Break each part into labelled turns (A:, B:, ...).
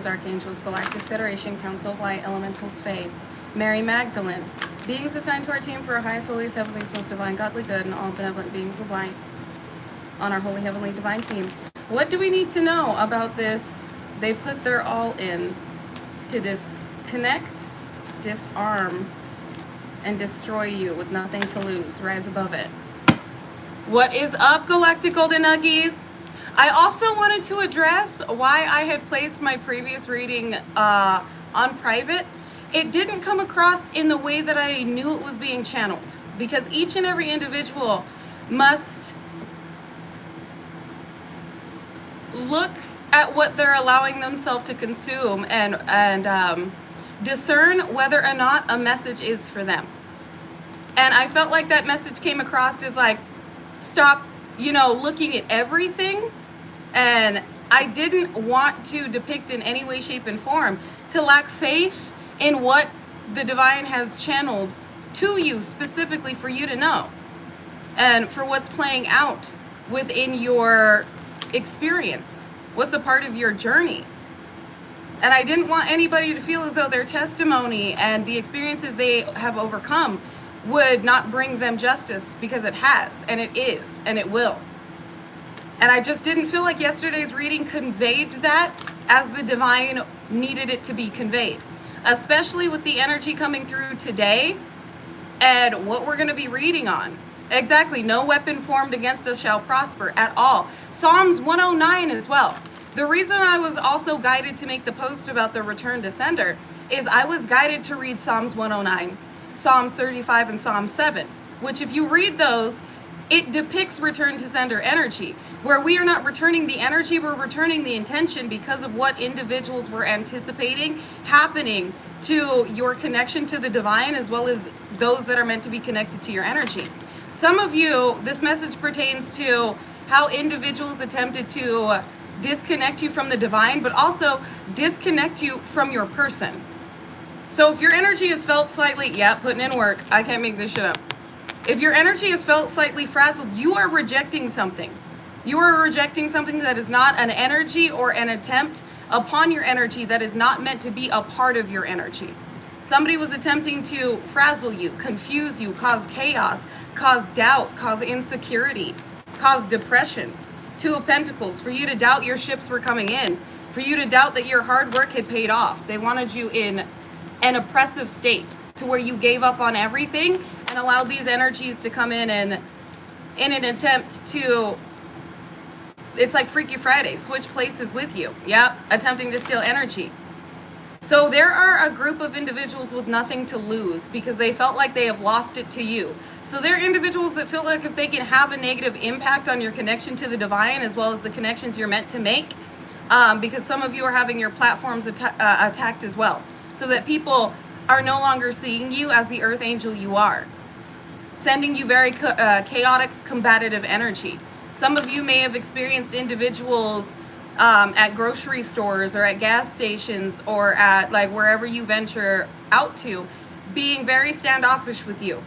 A: angels, archangels, galactic federation, council of light, elementals, fae, Mary Magdalene, beings assigned to our team for our highest, holiest, heavenliest, most divine, godly, good, and all benevolent beings of light on our holy, heavenly, divine team. What do we need to know about this? They put their all in to disconnect, disarm, and destroy you with nothing to lose. Rise above it. What is up, Galactic Golden Nuggies? I also wanted to address why I had placed my previous reading on private. It didn't come across in the way that I knew it was being channeled, because each and every individual must look at what they're allowing themselves to consume and discern whether or not a message is for them. And I felt like that message came across as like, stop, looking at everything. And I didn't want to depict in any way, shape, and form to lack faith in what the divine has channeled to you specifically for you to know and for what's playing out within your experience, what's a part of your journey. And I didn't want anybody to feel as though their testimony and the experiences they have overcome would not bring them justice, because it has, and it is, and it will. And I just didn't feel like yesterday's reading conveyed that as the divine needed it to be conveyed, especially with the energy coming through today and what we're going to be reading on. Exactly. No weapon formed against us shall prosper at all. Psalms 109 as well. The reason I was also guided to make the post about the return to sender is I was guided to read Psalms 109, Psalms 35, and Psalm 7, which if you read those, it depicts return to sender energy, where we are not returning the energy, we're returning the intention because of what individuals were anticipating happening to your connection to the divine, as well as those that are meant to be connected to your energy. Some of you, this message pertains to how individuals attempted to disconnect you from the divine, but also disconnect you from your person. So if your energy has felt slightly, putting in work, I can't make this shit up. If your energy has felt slightly frazzled, you are rejecting something. You are rejecting something that is not an energy or an attempt upon your energy that is not meant to be a part of your energy. Somebody was attempting to frazzle you, confuse you, cause chaos, cause doubt, cause insecurity, cause depression. Two of Pentacles, for you to doubt your ships were coming in, for you to doubt that your hard work had paid off. They wanted you in an oppressive state to where you gave up on everything and allowed these energies to come in and in an attempt to, it's like Freaky Friday, switch places with you. Attempting to steal energy. So there are a group of individuals with nothing to lose because they felt like they have lost it to you. So there are individuals that feel like if they can have a negative impact on your connection to the divine, as well as the connections you're meant to make, because some of you are having your platforms attacked as well, so that people are no longer seeing you as the earth angel you are, sending you very chaotic, combative energy. Some of you may have experienced individuals at grocery stores or at gas stations or at like wherever you venture out to, being very standoffish with you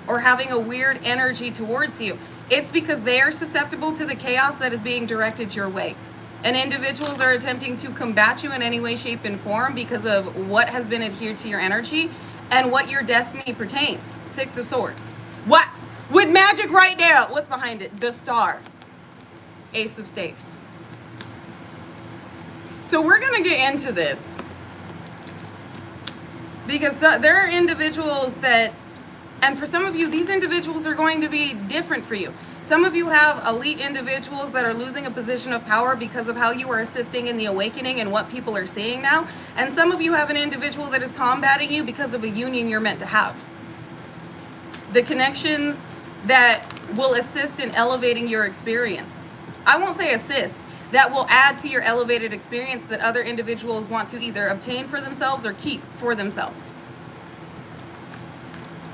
A: or having a weird energy towards you. It's because they are susceptible to the chaos that is being directed your way. And individuals are attempting to combat you in any way, shape, and form because of what has been adhered to your energy and what your destiny pertains. Six of Swords. What? With magic right now. What's behind it? The Star. Ace of Staves. So we're going to get into this because there are individuals that, and for some of you, these individuals are going to be different for you. Some of you have elite individuals that are losing a position of power because of how you are assisting in the awakening and what people are seeing now. And some of you have an individual that is combating you because of a union you're meant to have. The connections that will assist in elevating your experience. I won't say assist. That will add to your elevated experience that other individuals want to either obtain for themselves or keep for themselves.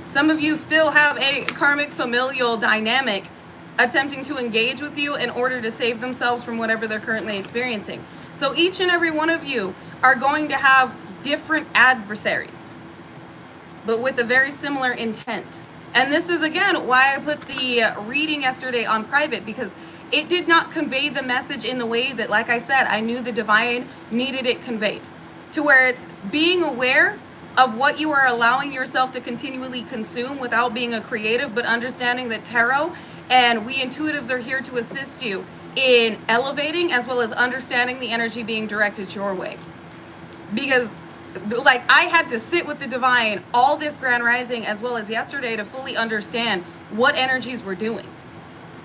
A: Some of you still have a karmic familial dynamic attempting to engage with you in order to save themselves from whatever they're currently experiencing. So each and every one of you are going to have different adversaries, but with a very similar intent. And this is, again, why I put the reading yesterday on private, because it did not convey the message in the way that, like I said, I knew the divine needed it conveyed. To where it's being aware of what you are allowing yourself to continually consume without being a creative, but understanding that tarot and we intuitives are here to assist you in elevating as well as understanding the energy being directed your way. Because like I had to sit with the divine all this grand rising as well as yesterday to fully understand what energies were doing.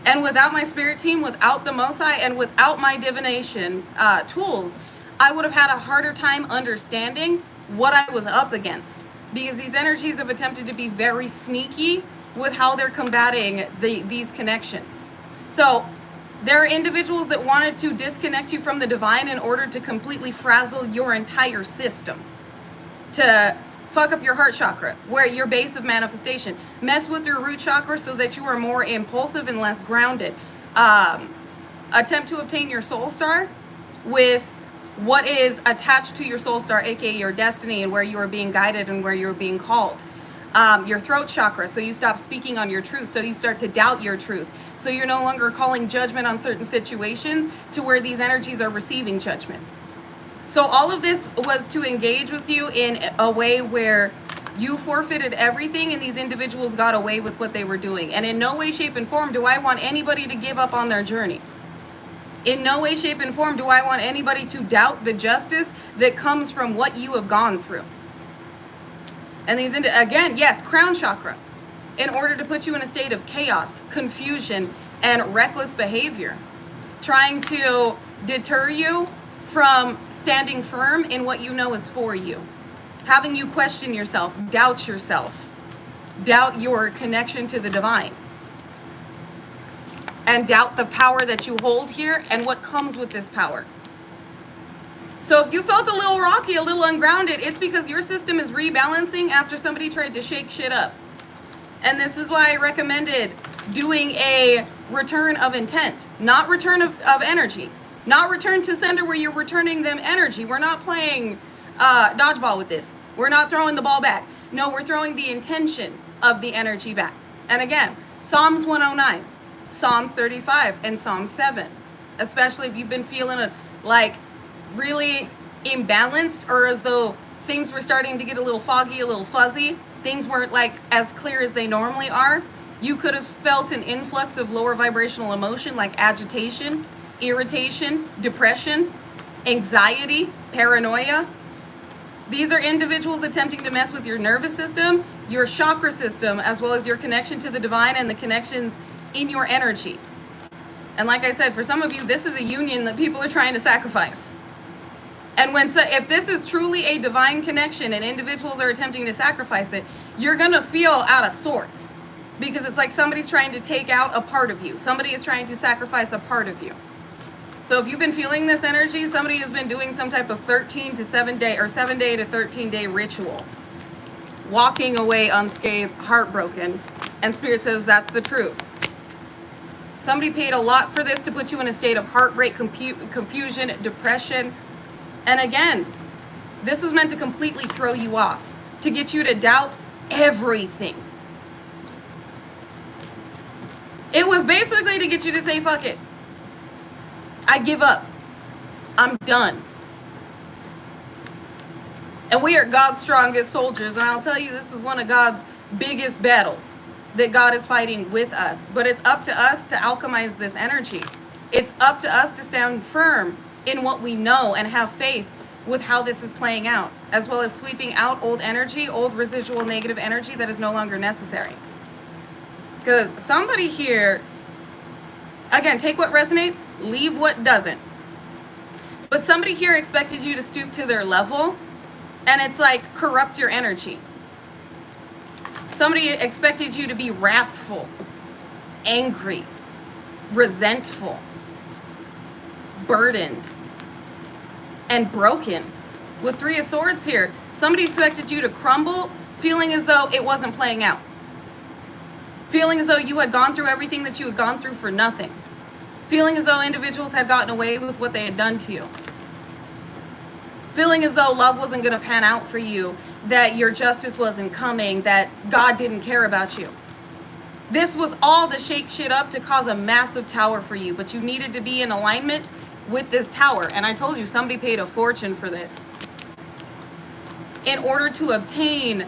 A: And without my spirit team, without the Mosai, and without my divination tools, I would have had a harder time understanding what I was up against. Because these energies have attempted to be very sneaky with how they're combating these connections. So there are individuals that wanted to disconnect you from the divine in order to completely frazzle your entire system. To fuck up your heart chakra, where your base of manifestation. Mess with your root chakra so that you are more impulsive and less grounded. Attempt to obtain your soul star with what is attached to your soul star, aka your destiny, and where you are being guided and where you're being called. Your throat chakra, so you stop speaking on your truth, so you start to doubt your truth. So you're no longer calling judgment on certain situations to where these energies are receiving judgment. So all of this was to engage with you in a way where you forfeited everything and these individuals got away with what they were doing. And in no way, shape, and form do I want anybody to give up on their journey. In no way, shape, and form do I want anybody to doubt the justice that comes from what you have gone through. And these, again, yes, crown chakra, in order to put you in a state of chaos, confusion, and reckless behavior, trying to deter you from standing firm in what you know is for you, having you question yourself, doubt your connection to the divine, and doubt the power that you hold here and what comes with this power. So if you felt a little rocky, a little ungrounded, it's because your system is rebalancing after somebody tried to shake shit up. And this is why I recommended doing a return of intent, not return of energy. Not return to sender where you're returning them energy. We're not playing dodgeball with this. We're not throwing the ball back. No, we're throwing the intention of the energy back. And again, Psalms 109, Psalms 35, and Psalm 7. Especially if you've been feeling like really imbalanced, or as though things were starting to get a little foggy, a little fuzzy. Things weren't like as clear as they normally are. You could have felt an influx of lower vibrational emotion like agitation, irritation, depression, anxiety, paranoia. These are individuals attempting to mess with your nervous system, your chakra system, as well as your connection to the divine and the connections in your energy. And like I said, for some of you, this is a union that people are trying to sacrifice. And if this is truly a divine connection and individuals are attempting to sacrifice it, you're going to feel out of sorts. Because it's like somebody's trying to take out a part of you. Somebody is trying to sacrifice a part of you. So if you've been feeling this energy, somebody has been doing some type of 7 day to 13 day ritual. Walking away unscathed, heartbroken. And Spirit says that's the truth. Somebody paid a lot for this to put you in a state of heartbreak, confusion, depression. And again, this was meant to completely throw you off. To get you to doubt everything. It was basically to get you to say, fuck it. I give up. I'm done. And we are God's strongest soldiers. And I'll tell you, this is one of God's biggest battles that God is fighting with us. But it's up to us to alchemize this energy. It's up to us to stand firm in what we know and have faith with how this is playing out, as well as sweeping out old energy, old residual negative energy that is no longer necessary. Because somebody here, again, take what resonates, leave what doesn't. But somebody here expected you to stoop to their level, and it's like corrupt your energy. Somebody expected you to be wrathful, angry, resentful, burdened, and broken. With 3 of Swords here, somebody expected you to crumble, feeling as though it wasn't playing out. Feeling as though you had gone through everything that you had gone through for nothing. Feeling as though individuals had gotten away with what they had done to you. Feeling as though love wasn't going to pan out for you, that your justice wasn't coming, that God didn't care about you. This was all to shake shit up to cause a massive tower for you, but you needed to be in alignment with this tower. And I told you, somebody paid a fortune for this in order to obtain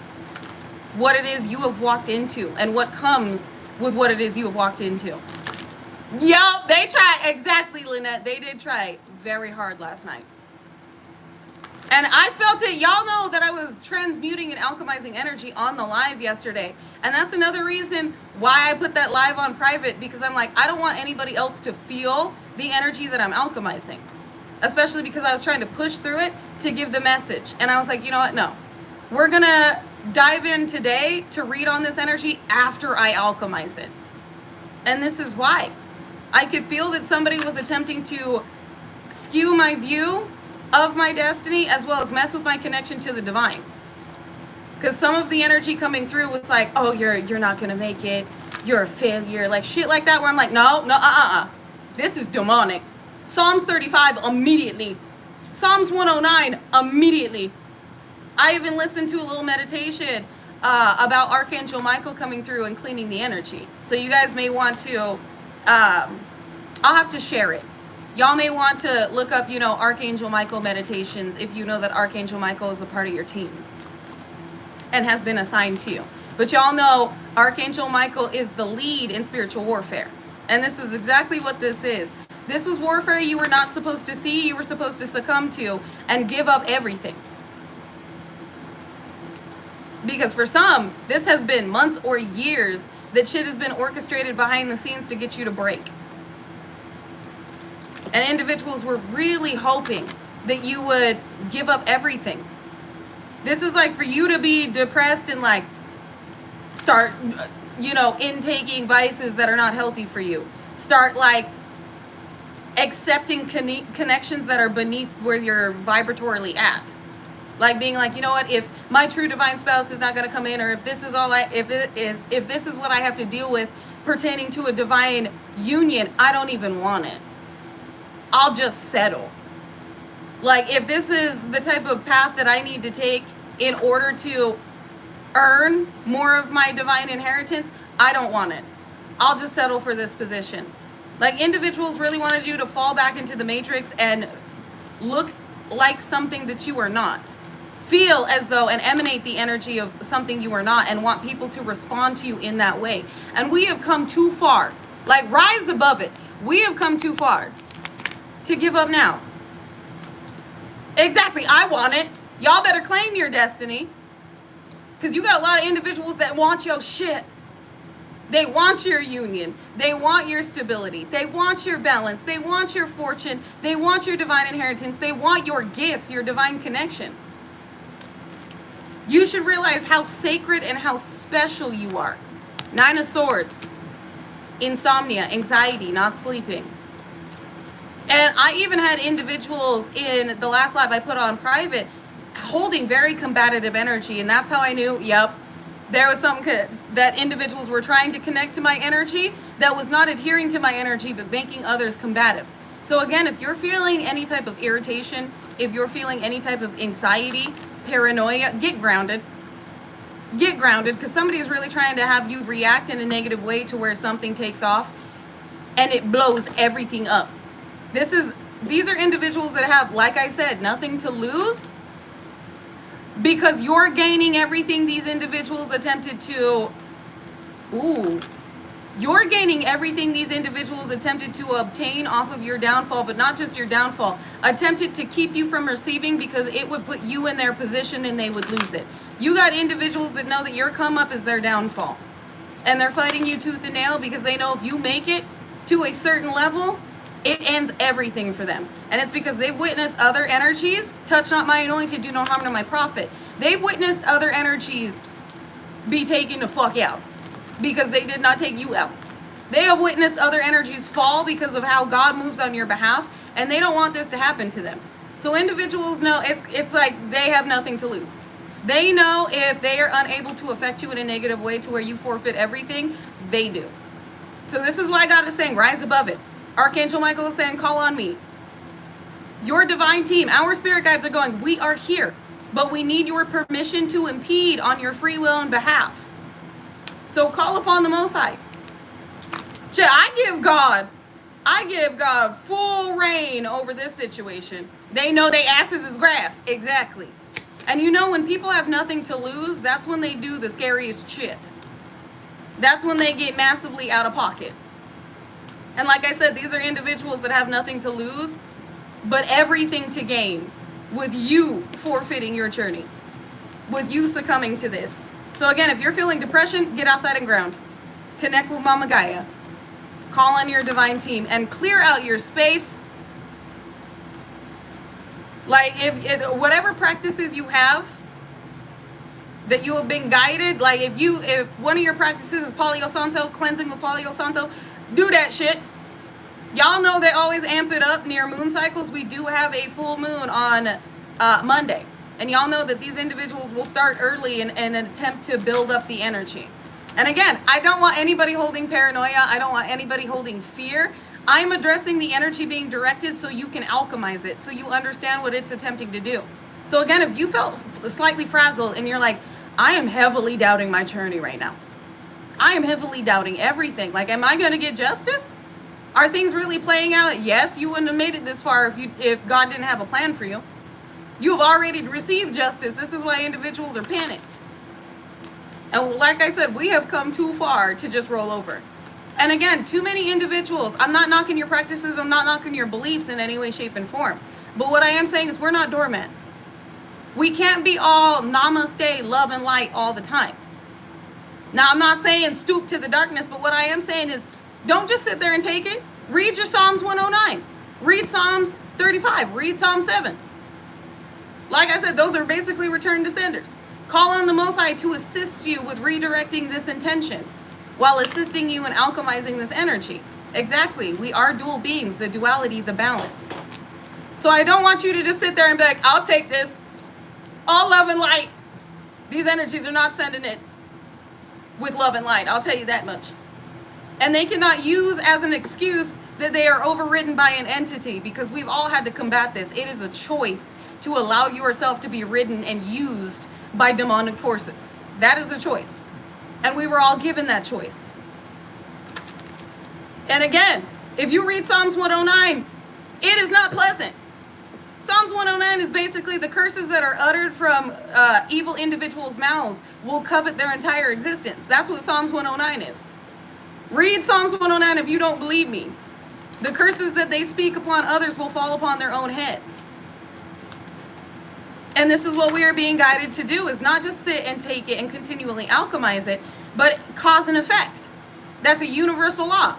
A: what it is you have walked into and what comes with what it is you have walked into. Yup, they tried. Exactly, Lynette. They did try very hard last night. And I felt it. Y'all know that I was transmuting and alchemizing energy on the live yesterday. And that's another reason why I put that live on private, because I'm like, I don't want anybody else to feel the energy that I'm alchemizing. Especially because I was trying to push through it to give the message. And I was like, you know what? No. We're going to dive in today to read on this energy after I alchemize it. And this is why. I could feel that somebody was attempting to skew my view of my destiny as well as mess with my connection to the divine. Because some of the energy coming through was like, oh, you're not going to make it. You're a failure. Like shit like that, where I'm like, no. This is demonic. Psalms 35 immediately. Psalms 109 immediately. I even listened to a little meditation about Archangel Michael coming through and cleaning the energy. So you guys may want to, I'll have to share it. Y'all may want to look up, Archangel Michael meditations if you know that Archangel Michael is a part of your team and has been assigned to you. But y'all know Archangel Michael is the lead in spiritual warfare. And this is exactly what this is. This was warfare you were not supposed to see, you were supposed to succumb to and give up everything. Because for some, this has been months or years that shit has been orchestrated behind the scenes to get you to break. And individuals were really hoping that you would give up everything. This is like for you to be depressed and like start, intaking vices that are not healthy for you. Start like accepting connections that are beneath where you're vibratorily at. Like being like, you know what, if my true divine spouse is not going to come in, or if this is if this is what I have to deal with pertaining to a divine union, I don't even want it. I'll just settle. Like if this is the type of path that I need to take in order to earn more of my divine inheritance, I don't want it. I'll just settle for this position. Like individuals really wanted you to fall back into the matrix and look like something that you are not. Feel as though and emanate the energy of something you are not, and want people to respond to you in that way. And we have come too far. Like rise above it. We have come too far to give up now. Exactly. I want it. Y'all better claim your destiny. Because you got a lot of individuals that want your shit. They want your union. They want your stability. They want your balance. They want your fortune. They want your divine inheritance. They want your gifts, your divine connection. You should realize how sacred and how special you are. 9 of Swords. Insomnia, anxiety, not sleeping. And I even had individuals in the last live I put on private holding very combative energy. And that's how I knew, yep, there was something that individuals were trying to connect to my energy that was not adhering to my energy, but making others combative. So again, if you're feeling any type of irritation, if you're feeling any type of anxiety, paranoia, get grounded. Get grounded, because somebody is really trying to have you react in a negative way to where something takes off and it blows everything up. These are individuals that have, like I said, nothing to lose, because you're gaining everything these individuals attempted to, you're gaining everything these individuals attempted to obtain off of your downfall, but not just your downfall, attempted to keep you from receiving because it would put you in their position and they would lose it. You got individuals that know that your come up is their downfall, and they're fighting you tooth and nail because they know if you make it to a certain level, it ends everything for them. And it's because they've witnessed other energies, touch not my anointed, do no harm to my prophet. They've witnessed other energies be taken the fuck out because they did not take you out. They have witnessed other energies fall because of how God moves on your behalf, and they don't want this to happen to them. So individuals know it's like they have nothing to lose. They know if they are unable to affect you in a negative way to where you forfeit everything, they do. So this is why God is saying, rise above it. Archangel Michael is saying, call on me. Your divine team, our spirit guides are going, we are here, but we need your permission to impede on your free will and behalf. So call upon the Most High. I give God full reign over this situation. They know they asses is grass. Exactly. And you know, when people have nothing to lose, that's when they do the scariest shit. That's when they get massively out of pocket. And like I said, these are individuals that have nothing to lose, but everything to gain with you forfeiting your journey, with you succumbing to this. So again, if you're feeling depression, get outside and ground. Connect with Mama Gaia. Call on your divine team and clear out your space. Like if whatever practices you have that you have been guided, like if one of your practices is Palo Santo, cleansing with Palo Santo, do that shit. Y'all know they always amp it up near moon cycles. We do have a full moon on Monday. And y'all know that these individuals will start early in an attempt to build up the energy. And again, I don't want anybody holding paranoia. I don't want anybody holding fear. I'm addressing the energy being directed so you can alchemize it, so you understand what it's attempting to do. So again, if you felt slightly frazzled and you're like, I am heavily doubting my journey right now. I am heavily doubting everything. Like, am I going to get justice? Are things really playing out? Yes, you wouldn't have made it this far if God didn't have a plan for you. You've already received justice. This is why individuals are panicked. And like I said, we have come too far to just roll over. And again, too many individuals, I'm not knocking your practices, I'm not knocking your beliefs in any way, shape, and form. But what I am saying is we're not doormats. We can't be all namaste, love and light all the time. Now, I'm not saying stoop to the darkness, but what I am saying is don't just sit there and take it. Read your Psalms 109. Read Psalms 35. Read Psalm 7. Like I said, those are basically return to senders. Call on the Most High to assist you with redirecting this intention while assisting you in alchemizing this energy. Exactly. We are dual beings, the duality, the balance. So I don't want you to just sit there and be like, I'll take this. All love and light. These energies are not sending it with love and light. I'll tell you that much. And they cannot use as an excuse that they are overridden by an entity, because we've all had to combat this. It is a choice to allow yourself to be ridden and used by demonic forces. That is a choice. And we were all given that choice. And again, if you read Psalms 109, it is not pleasant. Psalms 109 is basically the curses that are uttered from evil individuals' mouths will covet their entire existence. That's what Psalms 109 is. Read Psalms 109 if you don't believe me. The curses that they speak upon others will fall upon their own heads. And this is what we are being guided to do, is not just sit and take it and continually alchemize it, but cause and effect. That's a universal law.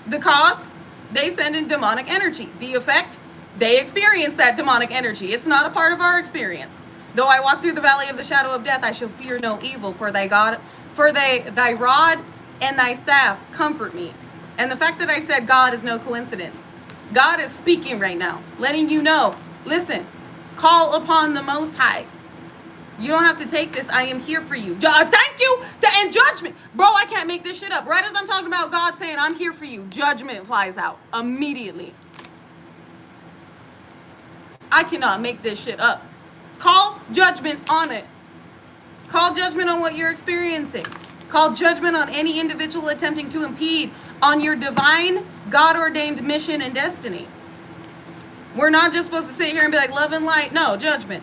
A: The cause, they send in demonic energy. The effect, they experience that demonic energy. It's not a part of our experience. Though I walk through the valley of the shadow of death, I shall fear no evil, for thy rod and thy staff comfort me. And the fact that I said God is no coincidence. God is speaking right now, letting you know, listen, call upon the Most High. You don't have to take this. I am here for you. Thank you. And judgment. Bro, I can't make this shit up. Right as I'm talking about God saying, I'm here for you, judgment flies out immediately. I cannot make this shit up. Call judgment on it. Call judgment on what you're experiencing. Call judgment on any individual attempting to impede on your divine, God-ordained mission and destiny. We're not just supposed to sit here and be like, love and light. No, judgment.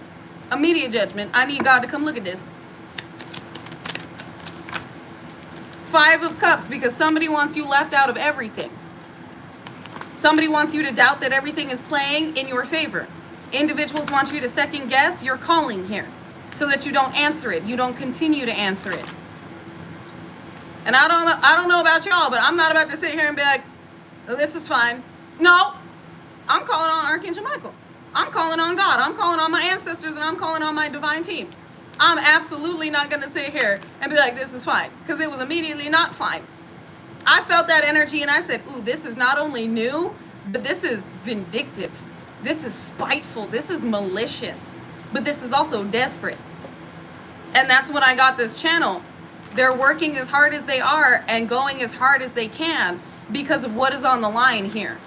A: Immediate judgment. I need God to come look at this. 5 of Cups, because somebody wants you left out of everything. Somebody wants you to doubt that everything is playing in your favor. Individuals want you to second guess your calling here so that you don't answer it. You don't continue to answer it. And I don't know about y'all, but I'm not about to sit here and be like, oh, this is fine. No, I'm calling on Archangel Michael. I'm calling on God. I'm calling on my ancestors, and I'm calling on my divine team. I'm absolutely not going to sit here and be like, this is fine, because it was immediately not fine. I felt that energy and I said, ooh, this is not only new, but this is vindictive. This is spiteful. This is malicious, but this is also desperate. And that's when I got this channel. They're working as hard as they are and going as hard as they can because of what is on the line here.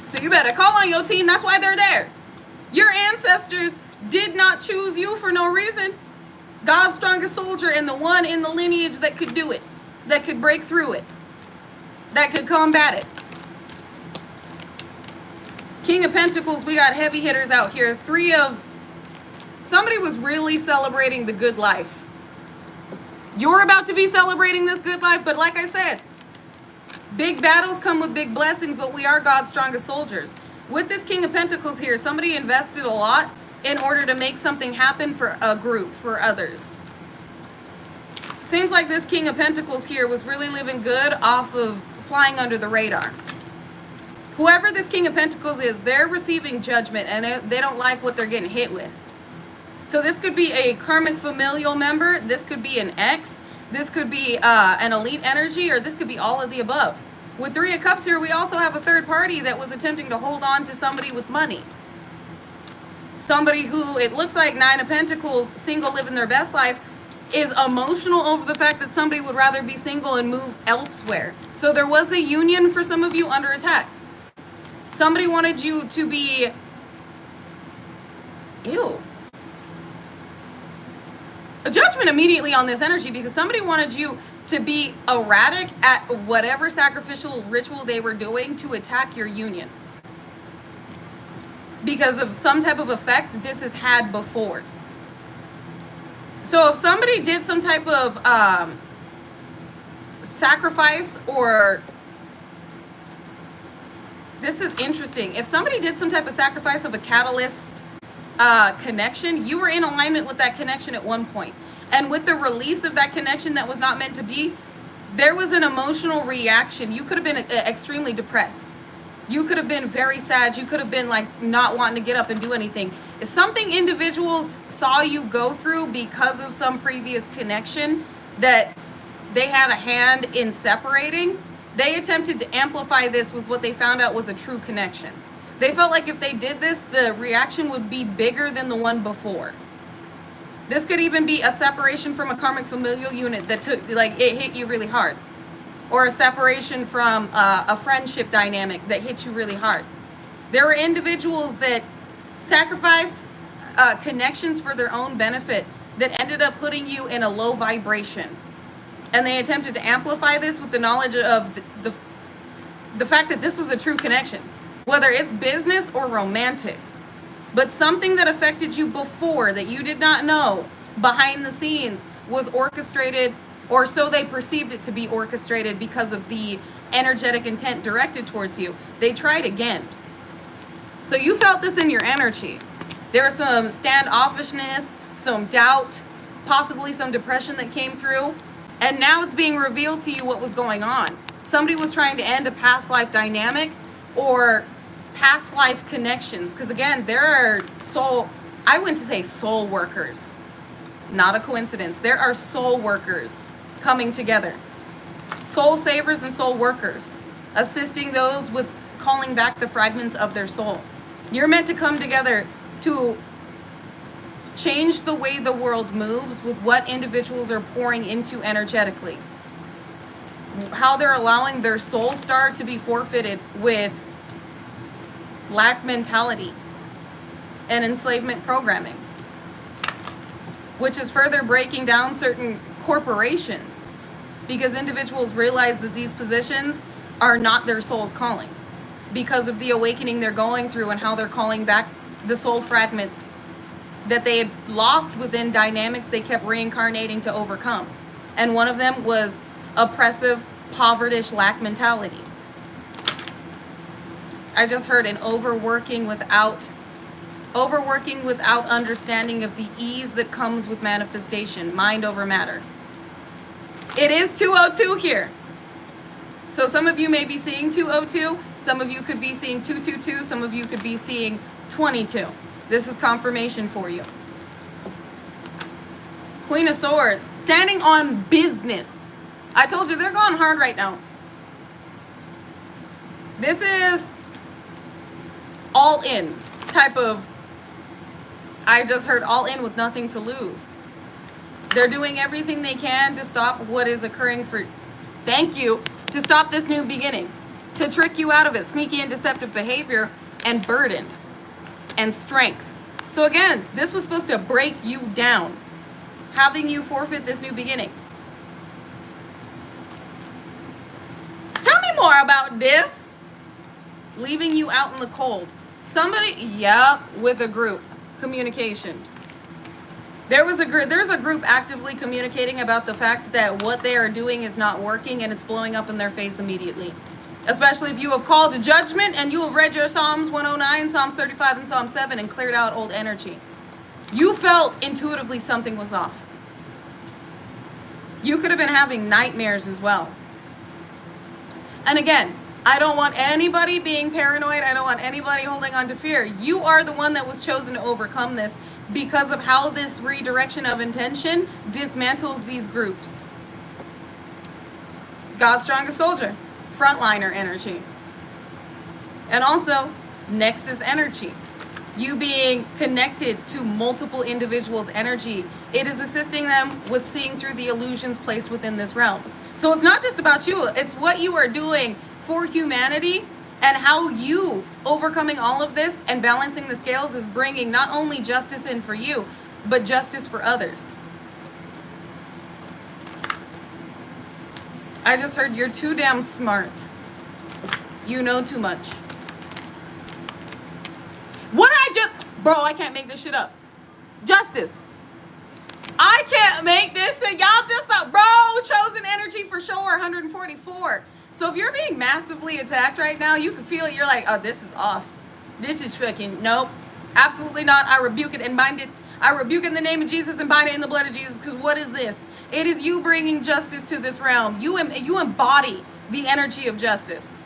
A: So you better call on your team. That's why they're there. Your ancestors did not choose you for no reason. God's strongest soldier and the one in the lineage that could do it. that could break through it, that could combat it. King of Pentacles, we got heavy hitters out here. Somebody was really celebrating the good life. You're about to be celebrating this good life, but like I said, big battles come with big blessings, but we are God's strongest soldiers. With this King of Pentacles here, somebody invested a lot in order to make something happen for a group, for others. Seems like this King of Pentacles here was really living good off of flying under the radar. Whoever this King of Pentacles is, they're receiving judgment and they don't like what they're getting hit with. So this could be a karmic familial member, this could be an ex, this could be an elite energy, or this could be all of the above. With Three of Cups here, we also have a third party that was attempting to hold on to somebody with money. Somebody who, it looks like Nine of Pentacles, single, living their best life, is emotional over the fact that somebody would rather be single and move elsewhere. So there was a union for some of you under attack. Somebody wanted you to be, a judgment immediately on this energy, because somebody wanted you to be erratic at whatever sacrificial ritual they were doing to attack your union. Because of some type of effect this has had before. So if somebody did some type of sacrifice, or this is interesting, if somebody did some type of sacrifice of a catalyst connection, you were in alignment with that connection at one point. And with the release of that connection that was not meant to be, there was an emotional reaction. You could have been extremely depressed. You could have been very sad. You could have been like not wanting to get up and do anything. It's something individuals saw you go through because of some previous connection that they had a hand in separating. They attempted to amplify this with what they found out was a true connection. They felt like if they did this, the reaction would be bigger than the one before. This could even be a separation from a karmic familial unit that it hit you really hard. Or a separation from a friendship dynamic that hit you really hard. There were individuals that sacrificed connections for their own benefit that ended up putting you in a low vibration. And they attempted to amplify this with the knowledge of the fact that this was a true connection. Whether it's business or romantic. But something that affected you before that you did not know behind the scenes was orchestrated, or so they perceived it to be orchestrated because of the energetic intent directed towards you. They tried again. So you felt this in your energy. There was some standoffishness, some doubt, possibly some depression that came through. And now it's being revealed to you what was going on. Somebody was trying to end a past life dynamic or past life connections. Because again, there are soul workers. Not a coincidence. There are soul workers coming together. Soul savers and soul workers. Assisting those with calling back the fragments of their soul. You're meant to come together to change the way the world moves with what individuals are pouring into energetically. How they're allowing their soul star to be forfeited with lack mentality and enslavement programming, which is further breaking down certain corporations because individuals realize that these positions are not their soul's calling because of the awakening they're going through and how they're calling back the soul fragments that they had lost within dynamics they kept reincarnating to overcome. And one of them was oppressive, povertish lack mentality. I just heard an overworking without understanding of the ease that comes with manifestation, mind over matter. It is 202 here. So some of you may be seeing 202, some of you could be seeing 222, some of you could be seeing 22. This is confirmation for you. Queen of Swords, standing on business. I told you they're going hard right now. This is all in type of, I just heard all in with nothing to lose. They're doing everything they can to stop what is occurring to stop this new beginning, to trick you out of it, sneaky and deceptive behavior and burdened and strength. So again, this was supposed to break you down, having you forfeit this new beginning. more about this. Leaving you out in the cold. Somebody, yeah, with a group. Communication. There's a group actively communicating about the fact that what they are doing is not working, and it's blowing up in their face immediately. Especially if you have called to judgment and you have read your Psalms 109, Psalms 35, and Psalm 7 and cleared out old energy. You felt intuitively something was off. You could have been having nightmares as well. And again, I don't want anybody being paranoid. I don't want anybody holding on to fear. You are the one that was chosen to overcome this because of how this redirection of intention dismantles these groups. God's strongest soldier, frontliner energy. And also, nexus energy. You being connected to multiple individuals' energy. It is assisting them with seeing through the illusions placed within this realm. So it's not just about you. It's what you are doing for humanity, and how you overcoming all of this and balancing the scales is bringing not only justice in for you, but justice for others. I just heard you're too damn smart. You know too much. What did I just... Bro, I can't make this shit up. Justice. I can't make this shit. Y'all just... Bro, chosen energy for sure. 144. So if you're being massively attacked right now, you can feel it. You're like, oh, this is off. This is fucking... Nope. Absolutely not. I rebuke it and bind it. I rebuke it in the name of Jesus and bind it in the blood of Jesus. Because what is this? It is you bringing justice to this realm. You embody the energy of justice.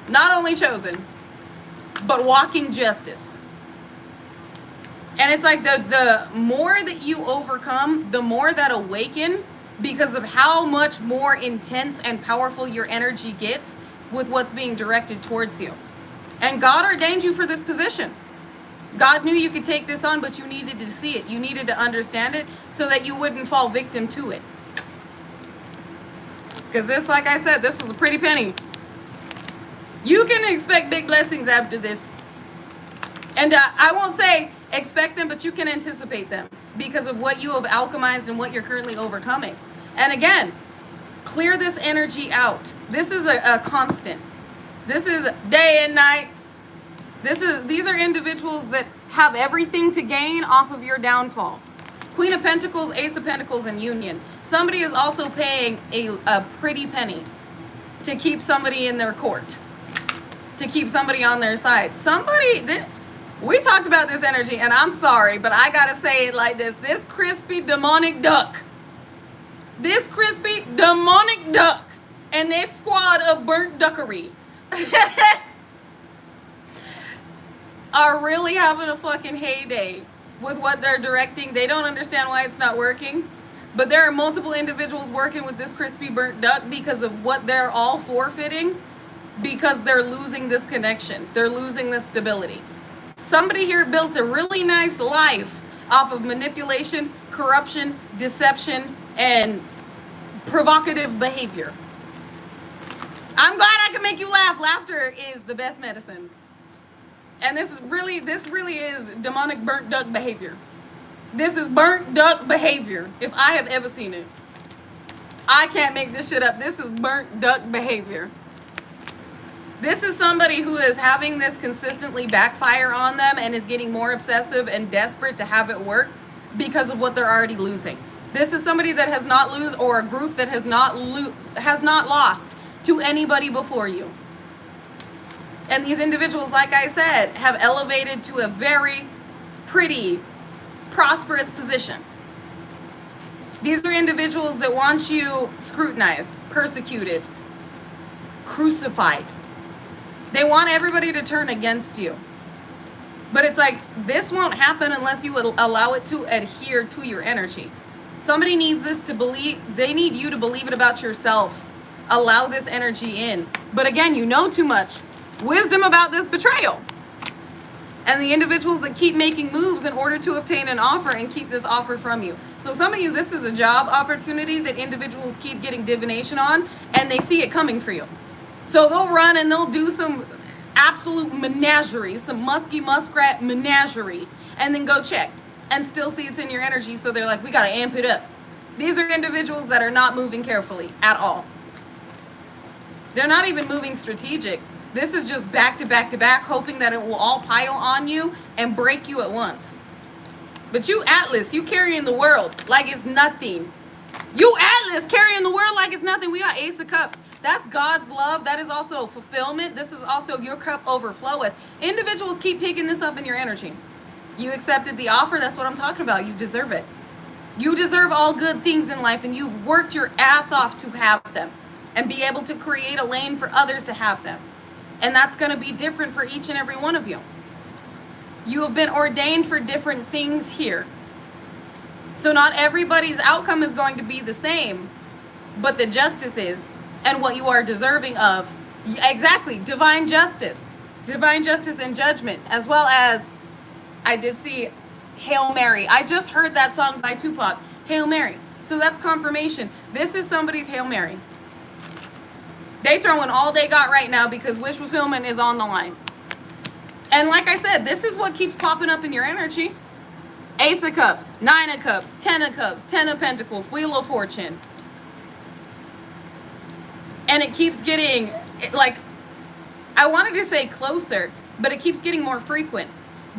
A: Not only chosen, but walking justice. And it's like the more that you overcome, the more that awaken, because of how much more intense and powerful your energy gets with what's being directed towards you. And God ordained you for this position. God knew you could take this on, but you needed to see it. You needed to understand it so that you wouldn't fall victim to it. Because this, like I said, this was a pretty penny. You can expect big blessings after this. And I won't say expect them, but you can anticipate them because of what you have alchemized and what you're currently overcoming. And again, clear this energy out. This is a constant. This is day and night. These are individuals that have everything to gain off of your downfall. Queen of Pentacles, Ace of Pentacles, and Union. Somebody is also paying a pretty penny to keep somebody in their court, to keep somebody on their side. We talked about this energy, and I'm sorry, but I gotta say it like this. This crispy demonic duck and this squad of burnt duckery are really having a fucking heyday with what they're directing. They don't understand why it's not working, but there are multiple individuals working with this crispy burnt duck because of what they're all forfeiting, because they're losing this connection. They're losing this stability. Somebody here built a really nice life off of manipulation, corruption, deception, and provocative behavior. I'm glad I can make you laugh. Laughter is the best medicine. And this really is demonic burnt duck behavior. This is burnt duck behavior, if I have ever seen it. I can't make this shit up. This is burnt duck behavior. This is somebody who is having this consistently backfire on them and is getting more obsessive and desperate to have it work because of what they're already losing. This is somebody that has not lost, or a group that has not lost to anybody before you. And these individuals, like I said, have elevated to a very pretty, prosperous position. These are individuals that want you scrutinized, persecuted, crucified. They want everybody to turn against you. But it's like, this won't happen unless you would allow it to adhere to your energy. Somebody needs this to believe, they need you to believe it about yourself. Allow this energy in. But again, you know too much. Wisdom about this betrayal. And the individuals that keep making moves in order to obtain an offer and keep this offer from you. So some of you, this is a job opportunity that individuals keep getting divination on, and they see it coming for you. So they'll run and they'll do some absolute menagerie, some musky muskrat menagerie, and then go check and still see it's in your energy. So they're like, we got to amp it up. These are individuals that are not moving carefully at all. They're not even moving strategic. This is just back to back to back, hoping that it will all pile on you and break you at once. But you, Atlas, you carrying the world like it's nothing. You, Atlas, carrying the world like it's nothing. We got Ace of Cups. That's God's love. That is also fulfillment. This is also your cup overfloweth. Individuals keep picking this up in your energy. You accepted the offer. That's what I'm talking about. You deserve it. You deserve all good things in life, and you've worked your ass off to have them and be able to create a lane for others to have them. And that's going to be different for each and every one of you. You have been ordained for different things here. So not everybody's outcome is going to be the same, but the justice is, and what you are deserving of. Exactly, divine justice and judgment, as well as, I did see Hail Mary. I just heard that song by Tupac, Hail Mary. So that's confirmation. This is somebody's Hail Mary. They throwing all they got right now because wish fulfillment is on the line. And like I said, this is what keeps popping up in your energy. Ace of Cups, Nine of Cups, Ten of Cups, Ten of Pentacles, Wheel of Fortune. And it keeps getting, like, I wanted to say closer, but it keeps getting more frequent.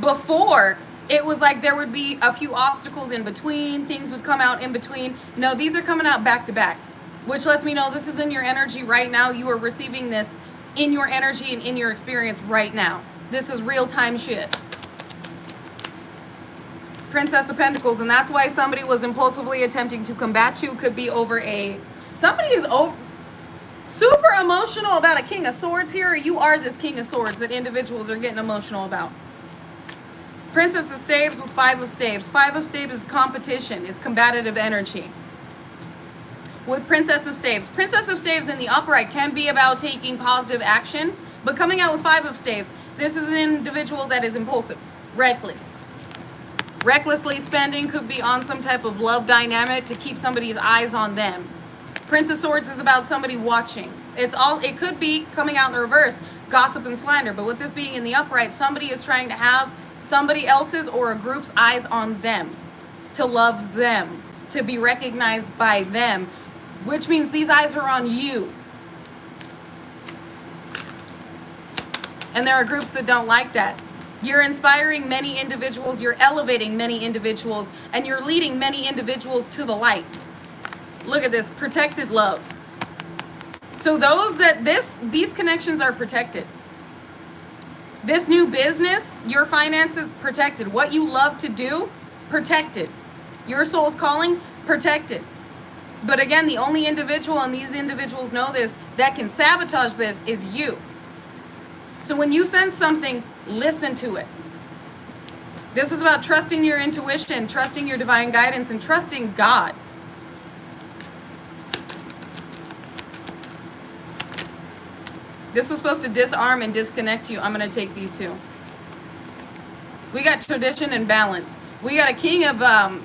A: Before, it was like there would be a few obstacles in between, things would come out in between. No, these are coming out back to back, which lets me know this is in your energy right now. You are receiving this in your energy and in your experience right now. This is real-time shit. Princess of Pentacles, and that's why somebody was impulsively attempting to combat you. Could be over somebody is super emotional about a King of Swords here, or you are this King of Swords that individuals are getting emotional about. Princess of Staves with Five of Staves. Five of Staves is competition. It's combative energy. With Princess of Staves in the upright can be about taking positive action, but coming out with Five of Staves, this is an individual that is impulsive, reckless. Recklessly spending, could be on some type of love dynamic to keep somebody's eyes on them. Prince of Swords is about somebody watching. It could be coming out in the reverse, gossip and slander, but with this being in the upright, somebody is trying to have somebody else's or a group's eyes on them, to love them, to be recognized by them, which means these eyes are on you. And there are groups that don't like that. You're inspiring many individuals, you're elevating many individuals, and you're leading many individuals to the light. Look at this, protected love. So these connections are protected. This new business, your finances, protected. What you love to do, protected. Your soul's calling, protected. But again, the only individual, and these individuals know this, that can sabotage this is you. So when you sense something, listen to it. This is about trusting your intuition, trusting your divine guidance, and trusting God. This was supposed to disarm and disconnect you. I'm going to take these two. We got tradition and balance. We got a King of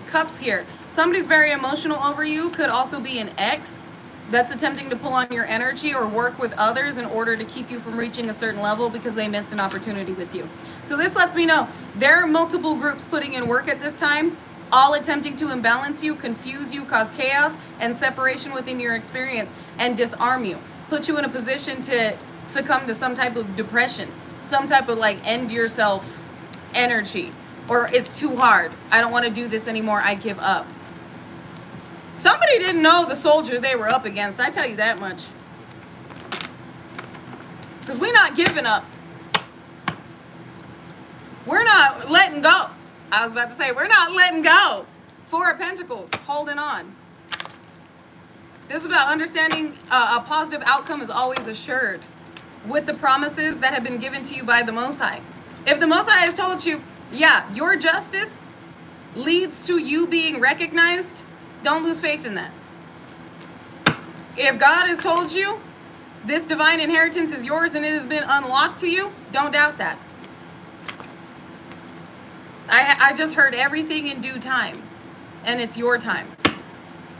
A: Cups here. Somebody's very emotional over you. Could also be an ex that's attempting to pull on your energy or work with others in order to keep you from reaching a certain level because they missed an opportunity with you. So this lets me know there are multiple groups putting in work at this time, all attempting to imbalance you, confuse you, cause chaos and separation within your experience, and disarm you. Put you in a position to succumb to some type of depression, some type of like end yourself energy, or it's too hard. I don't want to do this anymore. I give up. Somebody didn't know the soldier they were up against. I tell you that much. Because we're not giving up. We're not letting go. I was about to say, we're not letting go. Four of Pentacles, holding on. This is about understanding a positive outcome is always assured with the promises that have been given to you by the Most High. If the Most High has told you, yeah, your justice leads to you being recognized, don't lose faith in that. If God has told you this divine inheritance is yours and it has been unlocked to you, don't doubt that. I just heard everything in due time, and it's your time.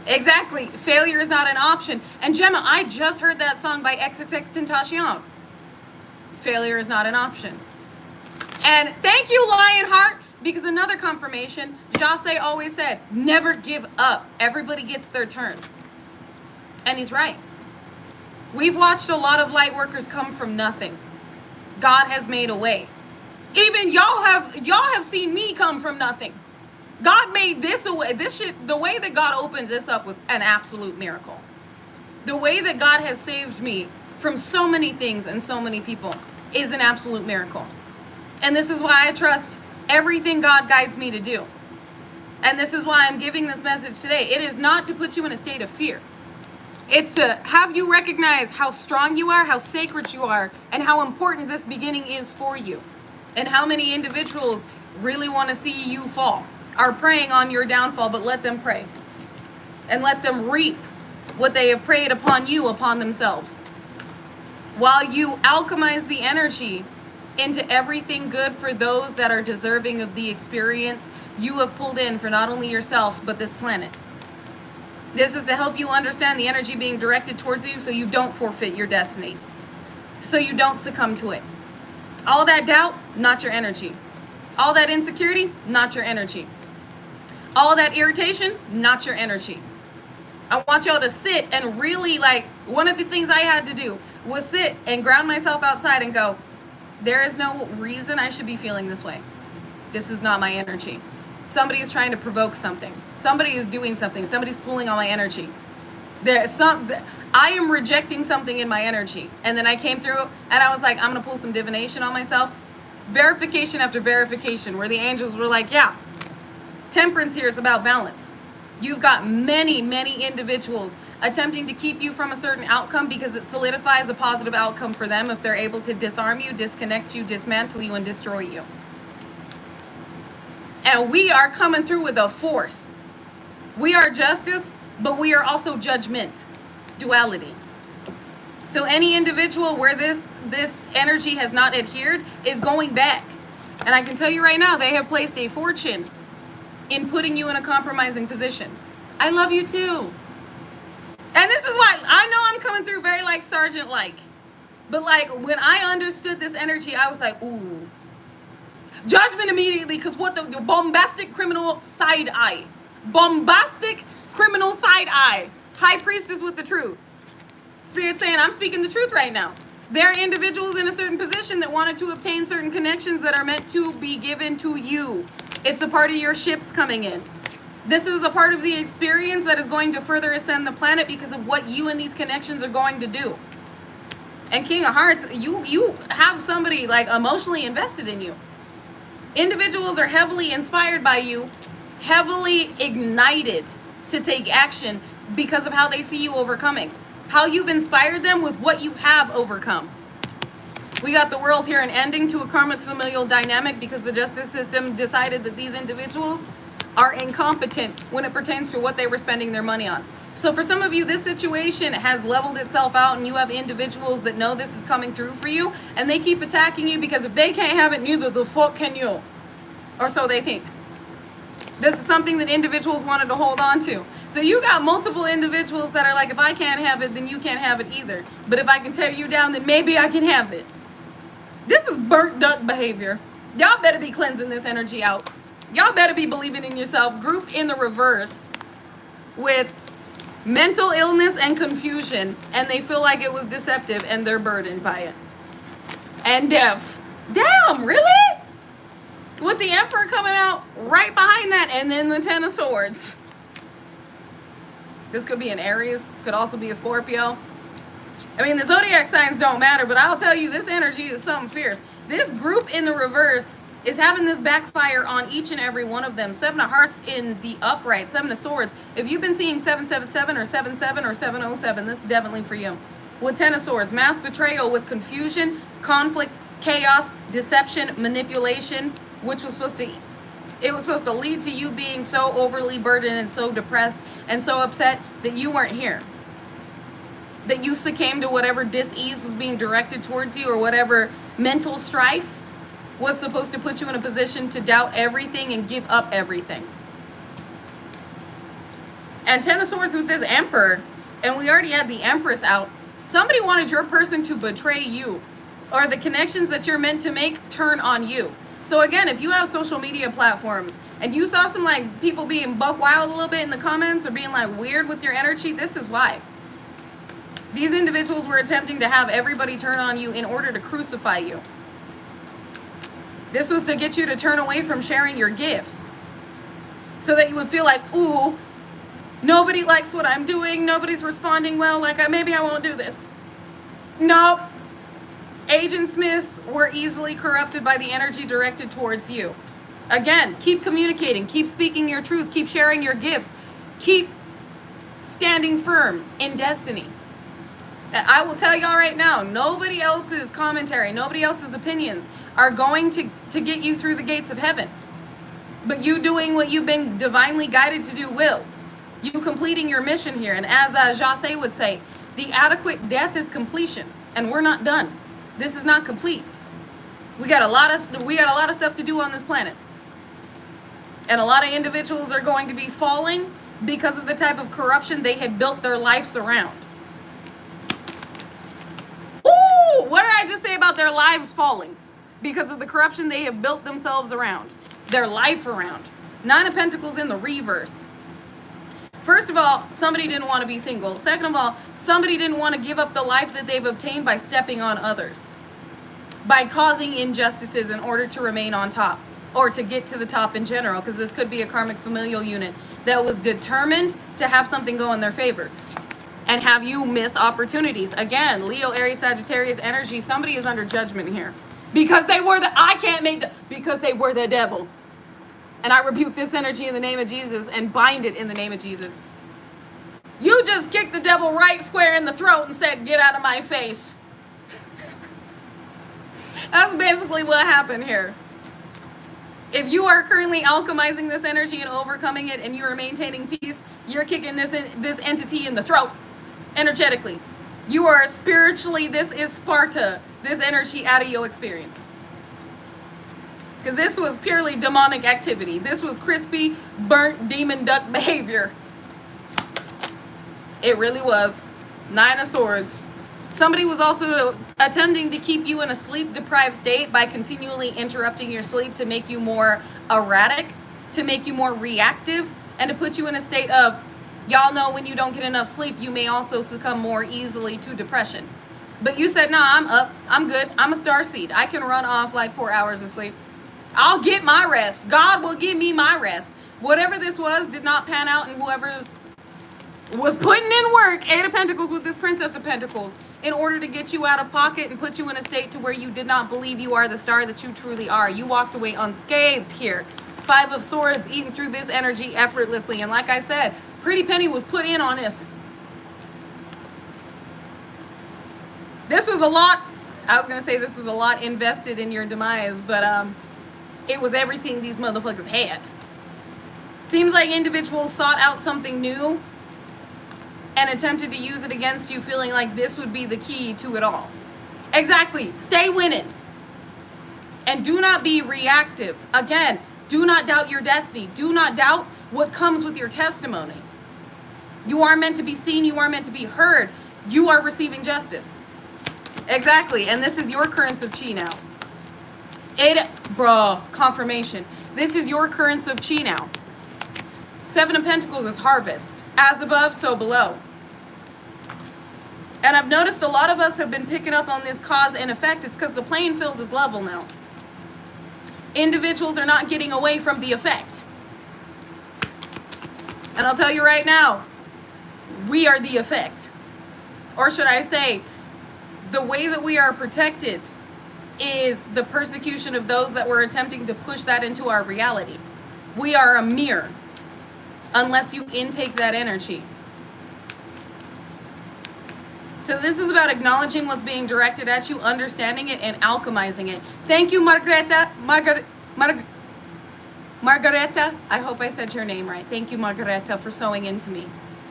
A: Exactly. Failure is not an option. And Gemma, I just heard that song by XXXTentacion. Failure is not an option. And thank you, Lionheart, because another confirmation, Jase always said, never give up. Everybody gets their turn. And he's right. We've watched a lot of light workers come from nothing. God has made a way. Even y'all have seen me come from nothing. God made this a way. The way that God opened this up was an absolute miracle. The way that God has saved me from so many things and so many people is an absolute miracle. And this is why I trust everything God guides me to do. And this is why I'm giving this message today. It is not to put you in a state of fear. It's to have you recognize how strong you are, how sacred you are, and how important this beginning is for you. And how many individuals really want to see you fall, are praying on your downfall, but let them pray. And let them reap what they have prayed upon you, upon themselves. While you alchemize the energy into everything good for those that are deserving of the experience you have pulled in for not only yourself, but this planet. This is to help you understand the energy being directed towards you so you don't forfeit your destiny. So you don't succumb to it. All that doubt, not your energy. All that insecurity, not your energy. All that irritation, not your energy. I want y'all to sit and really, like, one of the things I had to do was sit and ground myself outside and go, there is no reason I should be feeling this way. This is not my energy. Somebody is trying to provoke something. Somebody is doing something. Somebody's pulling on my energy. I am rejecting something in my energy. And then I came through and I was like, I'm going to pull some divination on myself. Verification after verification, where the angels were like, yeah, temperance here is about balance. You've got many, many individuals attempting to keep you from a certain outcome because it solidifies a positive outcome for them if they're able to disarm you, disconnect you, dismantle you, and destroy you. And we are coming through with a force. We are justice, but we are also judgment, duality. So any individual where this energy has not adhered is going back. And I can tell you right now, they have placed a fortune in putting you in a compromising position. I love you too. And this is why I know I'm coming through very like sergeant-like. But like when I understood this energy, I was like, ooh. Judgment immediately, because what the bombastic criminal side eye. Bombastic criminal side eye. High priestess with the truth. Spirit saying, I'm speaking the truth right now. There are individuals in a certain position that wanted to obtain certain connections that are meant to be given to you. It's a part of your ships coming in. This is a part of the experience that is going to further ascend the planet because of what you and these connections are going to do. And King of Hearts, you have somebody like emotionally invested in you. Individuals are heavily inspired by you, heavily ignited to take action because of how they see you overcoming. How you've inspired them with what you have overcome. We got the world here an ending to a karmic familial dynamic because the justice system decided that these individuals are incompetent when it pertains to what they were spending their money on. So for some of you, this situation has leveled itself out and you have individuals that know this is coming through for you and they keep attacking you because if they can't have it, neither the fuck can you. Or so they think. This is something that individuals wanted to hold on to. So you got multiple individuals that are like, if I can't have it, then you can't have it either. But if I can tear you down, then maybe I can have it. This is burnt duck behavior. Y'all better be cleansing this energy out. Y'all better be believing in yourself. Group in the reverse with mental illness and confusion, and they feel like it was deceptive and they're burdened by it. And deaf. Damn, really? With the Emperor coming out right behind that, and then the Ten of Swords. This could be an Aries, could also be a Scorpio. I mean, the zodiac signs don't matter, but I'll tell you, this energy is something fierce. This group in the reverse is having this backfire on each and every one of them. Seven of Hearts in the upright, Seven of Swords. If you've been seeing 777 or 77 or 707, this is definitely for you. With Ten of Swords, mass betrayal with confusion, conflict, chaos, deception, manipulation, which was supposed to lead to you being so overly burdened and so depressed and so upset that you weren't here. That you succumbed to whatever dis-ease was being directed towards you, or whatever mental strife was supposed to put you in a position to doubt everything and give up everything. And Ten of Swords with this Emperor, and we already had the Empress out. Somebody wanted your person to betray you, or the connections that you're meant to make turn on you. So again, if you have social media platforms and you saw some like people being buck wild a little bit in the comments or being like weird with your energy, this is why. These individuals were attempting to have everybody turn on you in order to crucify you. This was to get you to turn away from sharing your gifts, so that you would feel like, ooh, nobody likes what I'm doing, nobody's responding well, like maybe I won't do this. Nope. Agent Smiths were easily corrupted by the energy directed towards you. Again, keep communicating, keep speaking your truth, keep sharing your gifts, keep standing firm in destiny. I will tell y'all right now, nobody else's commentary, nobody else's opinions are going to get you through the gates of heaven. But you doing what you've been divinely guided to do will. You completing your mission here. And as Jase would say, the adequate death is completion. And we're not done. This is not complete. We got a lot of stuff to do on this planet. And a lot of individuals are going to be falling because of the type of corruption they had built their lives around. Ooh, what did I just say about their lives falling? Because of the corruption they have built themselves around. Their life around. 9 of Pentacles in the reverse. First of all, somebody didn't want to be single. Second of all, somebody didn't want to give up the life that they've obtained by stepping on others. By causing injustices in order to remain on top. Or to get to the top in general. Because this could be a karmic familial unit that was determined to have something go in their favor. And have you miss opportunities. Again, Leo, Aries, Sagittarius energy. Somebody is under judgment here. Because they were because they were the devil. And I rebuke this energy in the name of Jesus and bind it in the name of Jesus. You just kicked the devil right square in the throat and said, get out of my face. That's basically what happened here. If you are currently alchemizing this energy and overcoming it and you are maintaining peace, you're kicking this entity in the throat energetically. You are spiritually, this is Sparta, this energy out of your experience. Because this was purely demonic activity. This was crispy, burnt demon duck behavior. It really was. 9 of Swords. Somebody was also attempting to keep you in a sleep-deprived state by continually interrupting your sleep to make you more erratic, to make you more reactive, and to put you in a state of, y'all know when you don't get enough sleep, you may also succumb more easily to depression. But you said, nah, I'm up, I'm good, I'm a starseed. I can run off like 4 hours of sleep. I'll get my rest. God will give me my rest. Whatever this was did not pan out, and whoever's was putting in work, 8 of Pentacles with this Princess of Pentacles, in order to get you out of pocket and put you in a state to where you did not believe you are the star that you truly are. You walked away unscathed here. 5 of Swords eating through this energy effortlessly. And like I said, Pretty Penny was put in on this. This was a lot, I was going to say this was a lot invested in your demise, but it was everything these motherfuckers had. Seems like individuals sought out something new and attempted to use it against you, feeling like this would be the key to it all. Exactly. Stay winning. And do not be reactive. Again, do not doubt your destiny. Do not doubt what comes with your testimony. You are meant to be seen. You are meant to be heard. You are receiving justice. Exactly. And this is your currents of chi now. Confirmation. This is your currents of chi now. 7 of Pentacles is harvest. As above, so below. And I've noticed a lot of us have been picking up on this cause and effect. It's because the playing field is level now. Individuals are not getting away from the effect. And I'll tell you right now, we are the effect. Or should I say, the way that we are protected is the persecution of those that were attempting to push that into our reality. We are a mirror. Unless you intake that energy. So this is about acknowledging what's being directed at you, understanding it, and alchemizing it. Thank you, Margareta. Margareta, I hope I said your name right. Thank you, Margareta, for sewing into me.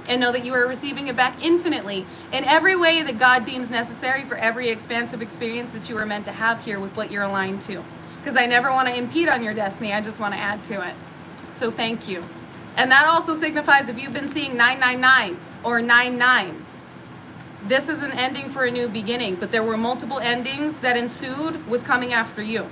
A: And know that you are receiving it back infinitely in every way that God deems necessary for every expansive experience that you are meant to have here with what you're aligned to. Because I never want to impede on your destiny. I just want to add to it. So thank you. And that also signifies if you've been seeing 999 or 99, this is an ending for a new beginning, but there were multiple endings that ensued with coming after you.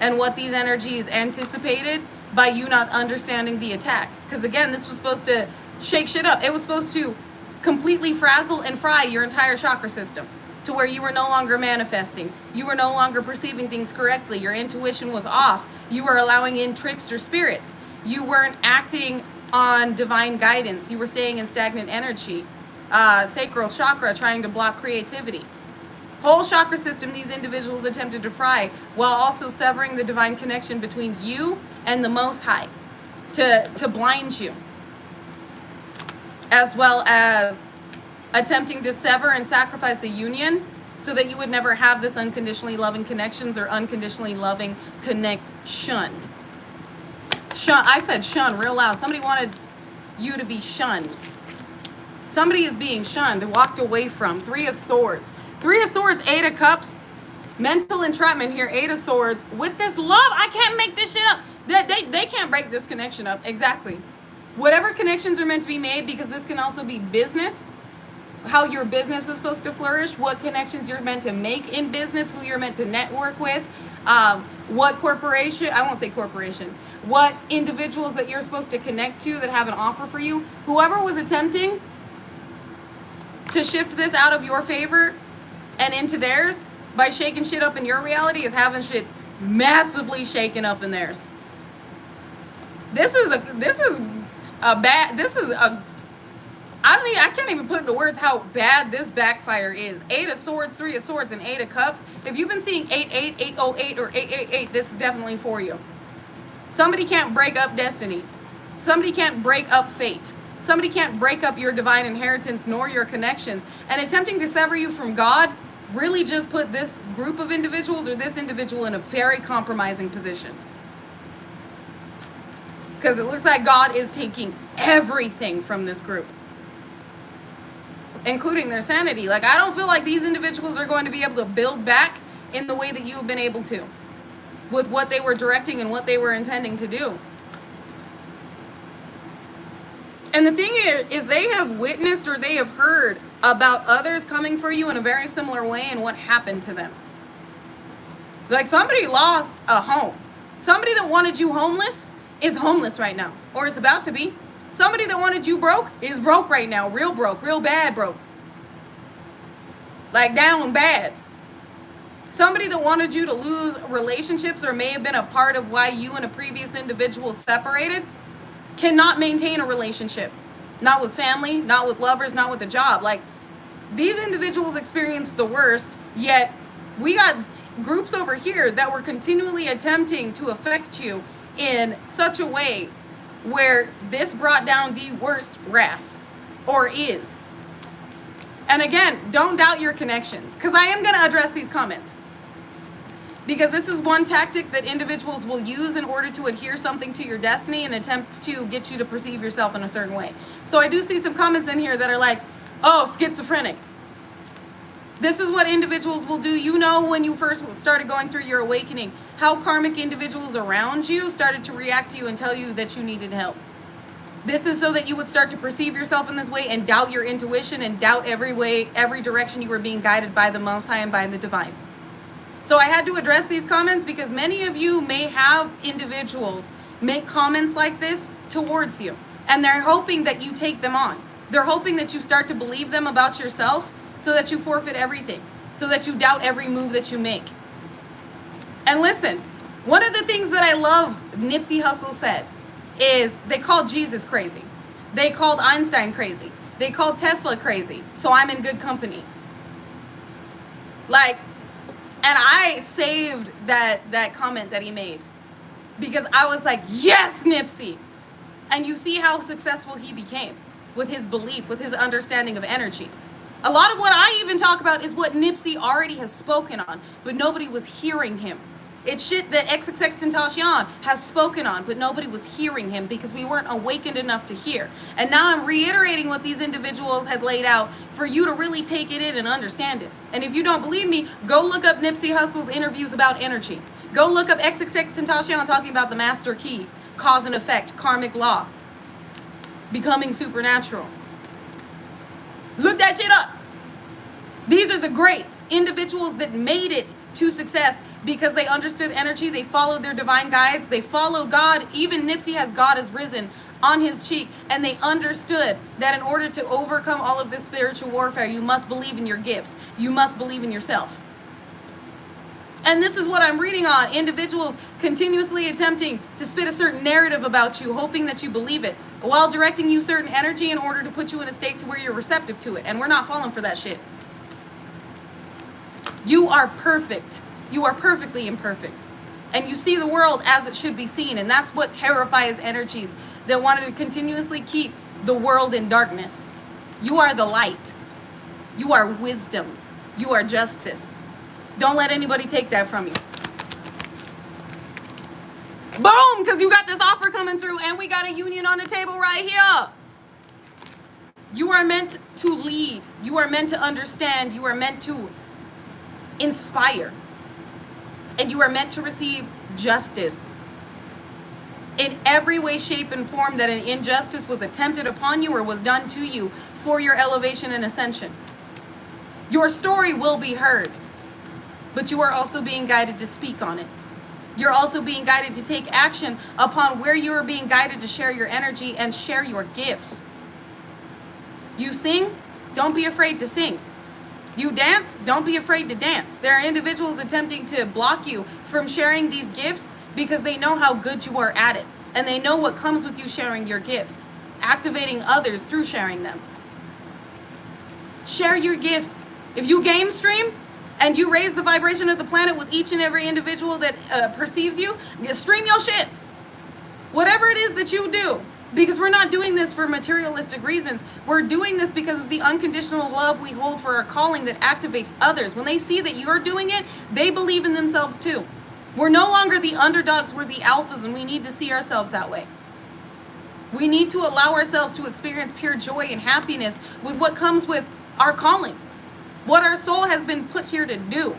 A: And what these energies anticipated by you not understanding the attack. Because again, this was supposed to shake shit up. It was supposed to completely frazzle and fry your entire chakra system to where you were no longer manifesting. You were no longer perceiving things correctly. Your intuition was off. You were allowing in trickster spirits. You weren't acting on divine guidance. You were staying in stagnant energy. Sacral chakra trying to block creativity. Whole chakra system these individuals attempted to fry while also severing the divine connection between you and the Most High to blind you, as well as attempting to sever and sacrifice a union so that you would never have this unconditionally loving connections or unconditionally loving connection. I said shun real loud. Somebody wanted you to be shunned. Somebody is being shunned, walked away from. Three of Swords. Three of Swords, Eight of Cups. Mental entrapment here, Eight of Swords. With this love, I can't make this shit up. They can't break this connection up. Exactly. Whatever connections are meant to be made, because this can also be business, how your business is supposed to flourish, what connections you're meant to make in business, who you're meant to network with, what corporation, I won't say corporation, what individuals that you're supposed to connect to that have an offer for you. Whoever was attempting to shift this out of your favor and into theirs by shaking shit up in your reality is having shit massively shaken up in theirs. I can't even put into words how bad this backfire is. Eight of Swords, Three of Swords, and Eight of Cups. If you've been seeing 88, 808, or 888, this is definitely for you. Somebody can't break up destiny. Somebody can't break up fate. Somebody can't break up your divine inheritance nor your connections. And attempting to sever you from God really just put this group of individuals or this individual in a very compromising position. Because it looks like God is taking everything from this group, including their sanity. Like, I don't feel like these individuals are going to be able to build back in the way that you've been able to with what they were directing and what they were intending to do. And the thing is they have witnessed or they have heard about others coming for you in a very similar way and what happened to them. Like, somebody lost a home. Somebody that wanted you homeless is homeless right now, or is about to be. Somebody that wanted you broke is broke right now, real bad broke. Like, down bad. Somebody that wanted you to lose relationships or may have been a part of why you and a previous individual separated cannot maintain a relationship. Not with family, not with lovers, not with a job. Like, these individuals experienced the worst, yet we got groups over here that were continually attempting to affect you in such a way where this brought down the worst wrath, or is. And again, don't doubt your connections, because I am going to address these comments. Because this is one tactic that individuals will use in order to adhere something to your destiny and attempt to get you to perceive yourself in a certain way. So I do see some comments in here that are like, oh, schizophrenic. This is what individuals will do. You know, when you first started going through your awakening, how karmic individuals around you started to react to you and tell you that you needed help. This is so that you would start to perceive yourself in this way and doubt your intuition and doubt every way, every direction you were being guided by the Most High and by the Divine. So I had to address these comments because many of you may have individuals make comments like this towards you, and they're hoping that you take them on. They're hoping that you start to believe them about yourself so that you forfeit everything, so that you doubt every move that you make. And listen, one of the things that I love Nipsey Hussle said is they called Jesus crazy. They called Einstein crazy. They called Tesla crazy. So I'm in good company. Like, and I saved that comment that he made because I was like, yes, Nipsey. And you see how successful he became with his belief, with his understanding of energy. A lot of what I even talk about is what Nipsey already has spoken on, but nobody was hearing him. It's shit that XXXTentacion has spoken on, but nobody was hearing him because we weren't awakened enough to hear. And now I'm reiterating what these individuals had laid out for you to really take it in and understand it. And if you don't believe me, go look up Nipsey Hussle's interviews about energy. Go look up XXXTentacion talking about the master key, cause and effect, karmic law, becoming supernatural. Look that shit up. These are the greats, individuals that made it to success because they understood energy, they followed their divine guides, they followed God. Even Nipsey has God is risen on his cheek, and they understood that in order to overcome all of this spiritual warfare, you must believe in your gifts. You must believe in yourself. And this is what I'm reading on. Individuals continuously attempting to spit a certain narrative about you, hoping that you believe it, while directing you certain energy in order to put you in a state to where you're receptive to it. And we're not falling for that shit. You are perfect. You are perfectly imperfect. And you see the world as it should be seen. And that's what terrifies energies that wanted to continuously keep the world in darkness. You are the light. You are wisdom. You are justice. Don't let anybody take that from you. Boom! Because you got this offer coming through and we got a union on the table right here. You are meant to lead. You are meant to understand. You are meant to inspire. And you are meant to receive justice. In every way, shape, and form that an injustice was attempted upon you or was done to you for your elevation and ascension. Your story will be heard. But you are also being guided to speak on it. You're also being guided to take action upon where you are being guided to share your energy and share your gifts. You sing, don't be afraid to sing. You dance, don't be afraid to dance. There are individuals attempting to block you from sharing these gifts because they know how good you are at it. And they know what comes with you sharing your gifts, activating others through sharing them. Share your gifts. If you game stream, and you raise the vibration of the planet with each and every individual that perceives you, stream your shit. Whatever it is that you do. Because we're not doing this for materialistic reasons. We're doing this because of the unconditional love we hold for our calling that activates others. When they see that you're doing it, they believe in themselves too. We're no longer the underdogs, we're the alphas, and we need to see ourselves that way. We need to allow ourselves to experience pure joy and happiness with what comes with our calling. What our soul has been put here to do.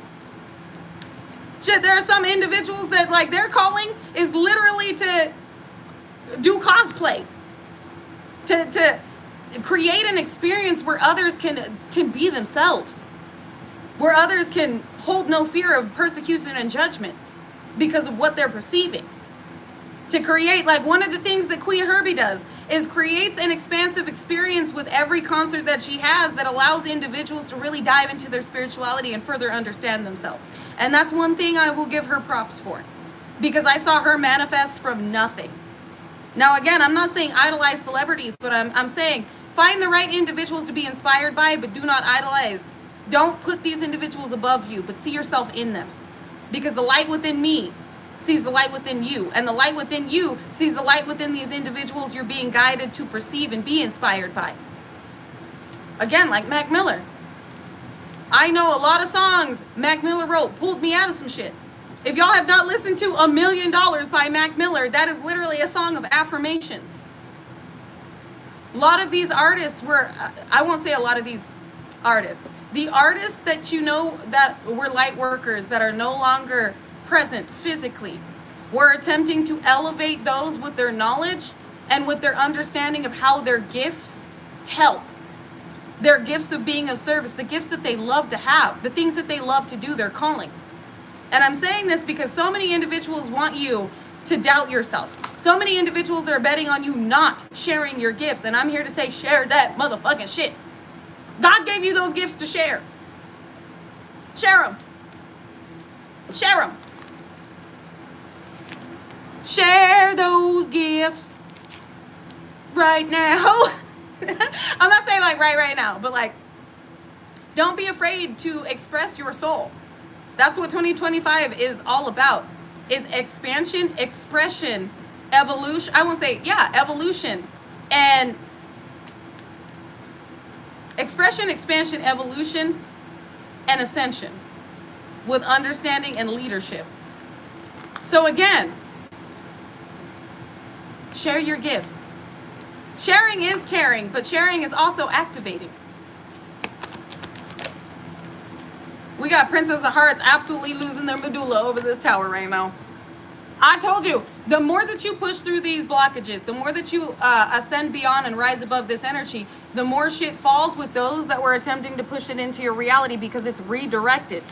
A: Shit, there are some individuals that like their calling is literally to do cosplay. To create an experience where others can be themselves. Where others can hold no fear of persecution and judgment because of what they're perceiving. To create, like one of the things that Queen Herbie does is creates an expansive experience with every concert that she has that allows individuals to really dive into their spirituality and further understand themselves. And that's one thing I will give her props for, because I saw her manifest from nothing. Now again, I'm not saying idolize celebrities, but I'm saying find the right individuals to be inspired by, but do not idolize. Don't put these individuals above you, but see yourself in them. Because the light within me sees the light within you, and the light within you sees the light within these individuals you're being guided to perceive and be inspired by. Again, like Mac Miller. I know a lot of songs Mac Miller wrote, pulled me out of some shit. If y'all have not listened to $1 Million by Mac Miller, that is literally a song of affirmations. A lot of these artists were, I won't say a lot of these artists, the artists that you know that were light workers that are no longer present physically, were attempting to elevate those with their knowledge and with their understanding of how their gifts help. Their gifts of being of service, the gifts that they love to have, the things that they love to do, their calling. And I'm saying this because so many individuals want you to doubt yourself. So many individuals are betting on you not sharing your gifts. And I'm here to say, share that motherfucking shit. God gave you those gifts to share. Share them. Share them. Share those gifts right now. I'm not saying like right now, but like, don't be afraid to express your soul. That's what 2025 is all about, is expansion, expression, evolution. I won't say, yeah, evolution and expression, expansion, evolution, and ascension with understanding and leadership. So again, share your gifts. Sharing is caring, but sharing is also activating. We got Princess of Hearts absolutely losing their medulla over this tower right now. I told you, the more that you push through these blockages, the more that you ascend beyond and rise above this energy, the more shit falls with those that were attempting to push it into your reality because it's redirected.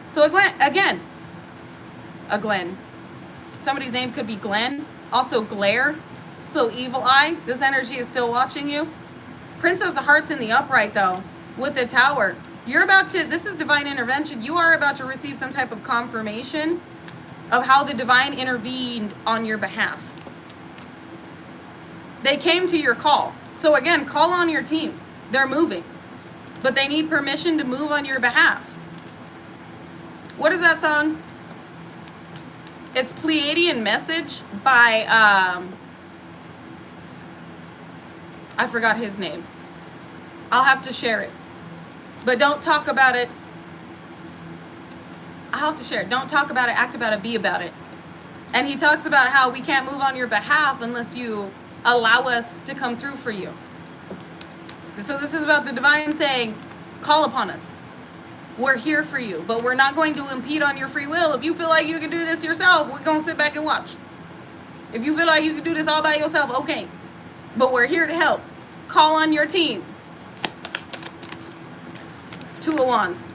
A: So again, a Glenn. Somebody's name could be Glenn. Also Glare. So evil eye, this energy is still watching you. Princess of Hearts in the upright though, with the Tower. You're about to, this is divine intervention. You are about to receive some type of confirmation of how the divine intervened on your behalf. They came to your call. So again, call on your team. They're moving, but they need permission to move on your behalf. What is that song? It's Pleiadian Message by, I forgot his name. I'll have to share it. But don't talk about it. I'll have to share it. Don't talk about it, act about it, be about it. And he talks about how we can't move on your behalf unless you allow us to come through for you. So this is about the divine saying, call upon us. We're here for you, but we're not going to impede on your free will. If you feel like you can do this yourself, we're going to sit back and watch. If you feel like you can do this all by yourself, okay. But we're here to help. Call on your team. Two of Wands.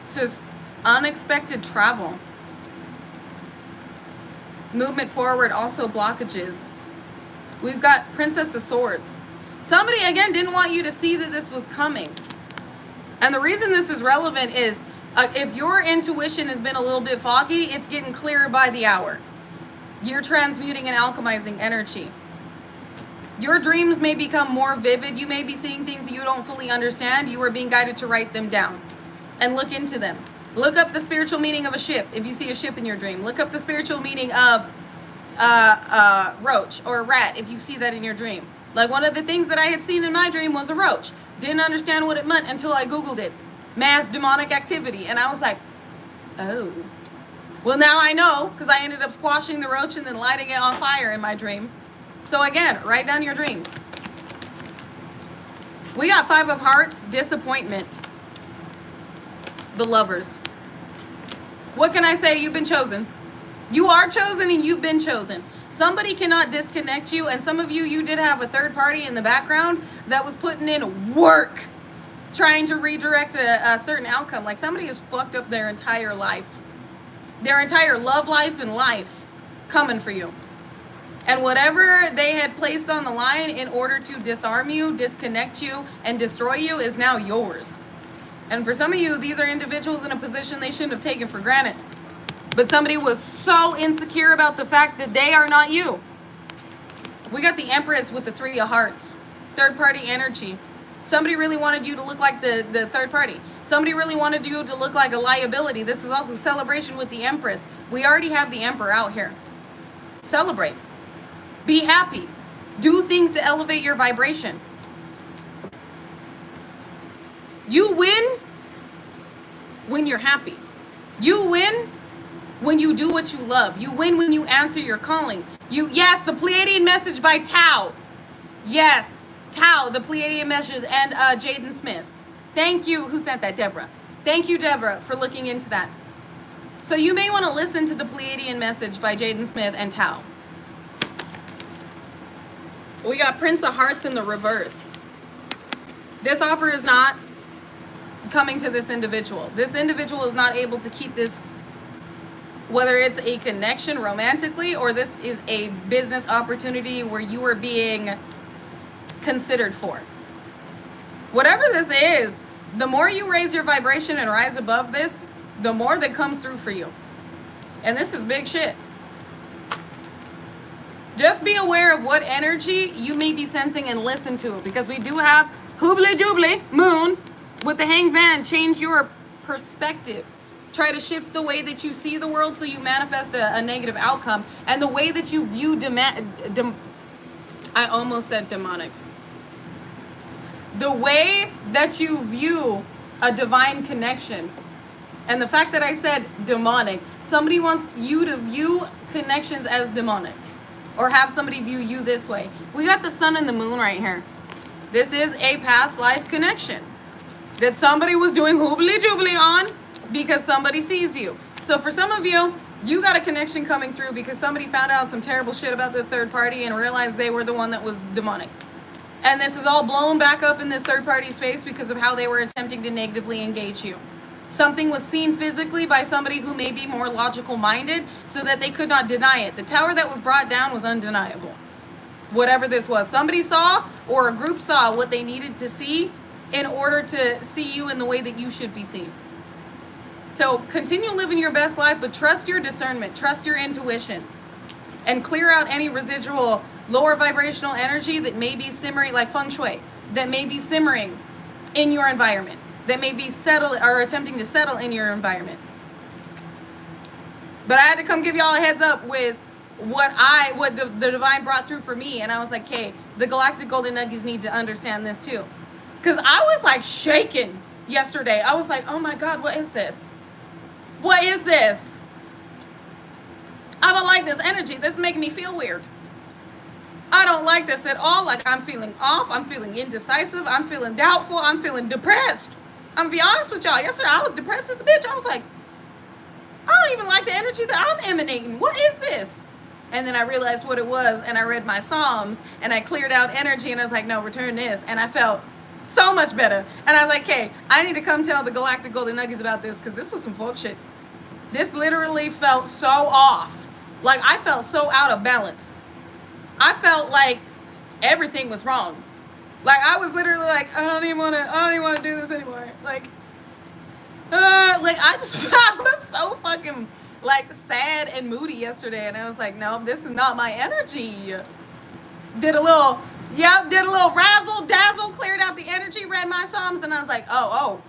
A: This is unexpected travel. Movement forward, also blockages. We've got Princess of Swords. Somebody, again, didn't want you to see that this was coming. And the reason this is relevant is if your intuition has been a little bit foggy, it's getting clearer by the hour. You're transmuting and alchemizing energy. Your dreams may become more vivid. You may be seeing things that you don't fully understand. You are being guided to write them down and look into them. Look up the spiritual meaning of a ship if you see a ship in your dream. Look up the spiritual meaning of roach or a rat if you see that in your dream. Like one of the things that I had seen in my dream was a roach. Didn't understand what it meant until I Googled it. Mass demonic activity. And I was like, oh. Well, now I know because I ended up squashing the roach and then lighting it on fire in my dream. So again, write down your dreams. We got Five of Hearts, disappointment. The Lovers. What can I say? You've been chosen. You are chosen and you've been chosen. Somebody cannot disconnect you, and some of you, you did have a third party in the background that was putting in work trying to redirect a certain outcome. Like somebody has fucked up their entire life. Their entire love life and life coming for you. And whatever they had placed on the line in order to disarm you, disconnect you, and destroy you is now yours. And for some of you, these are individuals in a position they shouldn't have taken for granted. But somebody was so insecure about the fact that they are not you. We got the Empress with the Three of Hearts. Third party energy. Somebody really wanted you to look like the third party. Somebody really wanted you to look like a liability. This is also celebration with the Empress. We already have the Emperor out here. Celebrate. Be happy. Do things to elevate your vibration. You win when you're happy. You win when you do what you love. You win when you answer your calling. Yes, the Pleiadian Message by Tao. Yes, Tao, the Pleiadian Message, and Jaden Smith. Thank you. Who sent that? Deborah. Thank you, Deborah, for looking into that. So you may want to listen to the Pleiadian Message by Jaden Smith and Tao. We got Prince of Hearts in the reverse. This offer is not coming to this individual. This individual is not able to keep this, whether it's a connection romantically or this is a business opportunity where you are being considered for. Whatever this is, the more you raise your vibration and rise above this, the more that comes through for you. And this is big shit. Just be aware of what energy you may be sensing and listen to, because we do have Hoobly Doobly Moon with the Hanged Man. Change your perspective. Try to shift the way that you see the world so you manifest a negative outcome, and the way that you view I almost said demonics. The way that you view a divine connection, and the fact that I said demonic, somebody wants you to view connections as demonic, or have somebody view you this way. We got the Sun and the Moon right here. This is a past life connection that somebody was doing hoobly doobly on because somebody sees you. So for some of you, you got a connection coming through because somebody found out some terrible shit about this third party and realized they were the one that was demonic. And this is all blown back up in this third party's face because of how they were attempting to negatively engage you. Something was seen physically by somebody who may be more logical minded so that they could not deny it. The tower that was brought down was undeniable. Whatever this was, somebody saw, or a group saw what they needed to see in order to see you in the way that you should be seen. So continue living your best life, but trust your discernment, trust your intuition, and clear out any residual lower vibrational energy that may be simmering, like feng shui, that may be simmering in your environment, that may be settled or attempting to settle in your environment. But I had to come give y'all a heads up with what the divine brought through for me. And I was like, hey, the galactic golden nuggies need to understand this too. Because I was like shaking yesterday. I was like, oh my God, what is this? What is this? I don't like this energy. This is making me feel weird. I don't like this at all. Like, I'm feeling off. I'm feeling indecisive. I'm feeling doubtful. I'm feeling depressed. I'm gonna be honest with y'all. Yesterday, I was depressed as a bitch. I was like, I don't even like the energy that I'm emanating. What is this? And then I realized what it was, and I read my Psalms, and I cleared out energy, and I was like, no, return this. And I felt so much better. And I was like, okay, I need to come tell the Galactic Golden Nuggies about this, because this was some folk shit. This literally felt so off. Like, I felt so out of balance. I felt like everything was wrong. Like, I was literally like, I don't even want to do this anymore. Like I just I was so fucking like sad and moody yesterday, and I was like, no, this is not my energy. Did a little razzle dazzle, cleared out the energy, read my Psalms, and I was like, oh,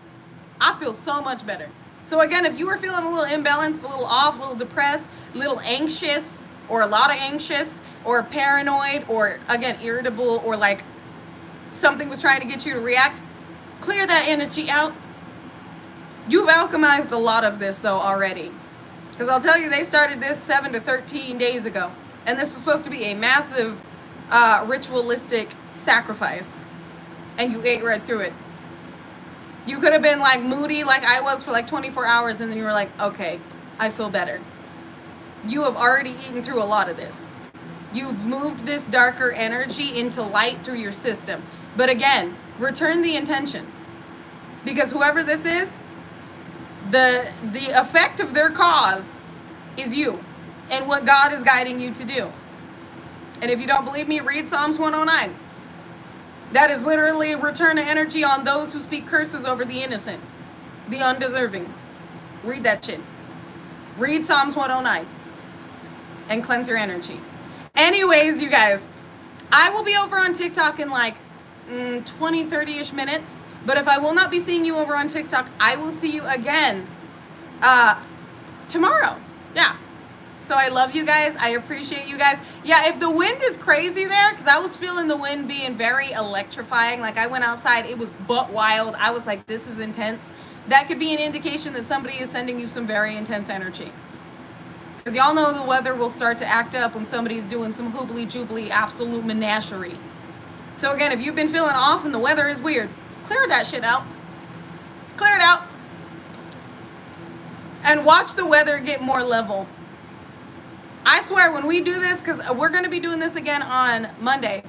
A: I feel so much better. So again, if you were feeling a little imbalanced, a little off, a little depressed, a little anxious, or a lot of anxious, or paranoid, or again irritable, or like something was trying to get you to react, clear that energy out. You've alchemized a lot of this though already. Because I'll tell you, they started this 7 to 13 days ago. And this was supposed to be a massive ritualistic sacrifice. And you ate right through it. You could have been like moody like I was for like 24 hours, and then you were like, okay, I feel better. You have already eaten through a lot of this. You've moved this darker energy into light through your system. But again, return the intention. Because whoever this is, the effect of their cause is you and what God is guiding you to do. And if you don't believe me, read Psalms 109. That is literally a return of energy on those who speak curses over the innocent, the undeserving. Read that shit. Read Psalms 109 and cleanse your energy. Anyways, you guys, I will be over on TikTok in like 20, 30-ish minutes. But if I will not be seeing you over on TikTok, I will see you again tomorrow. Yeah. So I love you guys. I appreciate you guys. Yeah, if the wind is crazy there, because I was feeling the wind being very electrifying. Like, I went outside, it was butt wild. I was like, this is intense. That could be an indication that somebody is sending you some very intense energy. Because y'all know the weather will start to act up when somebody's doing some hoobly-jubbly absolute menagerie. So again, if you've been feeling off and the weather is weird, clear that shit out. Clear it out. And watch the weather get more level. I swear, when we do this, because we're going to be doing this again on Monday,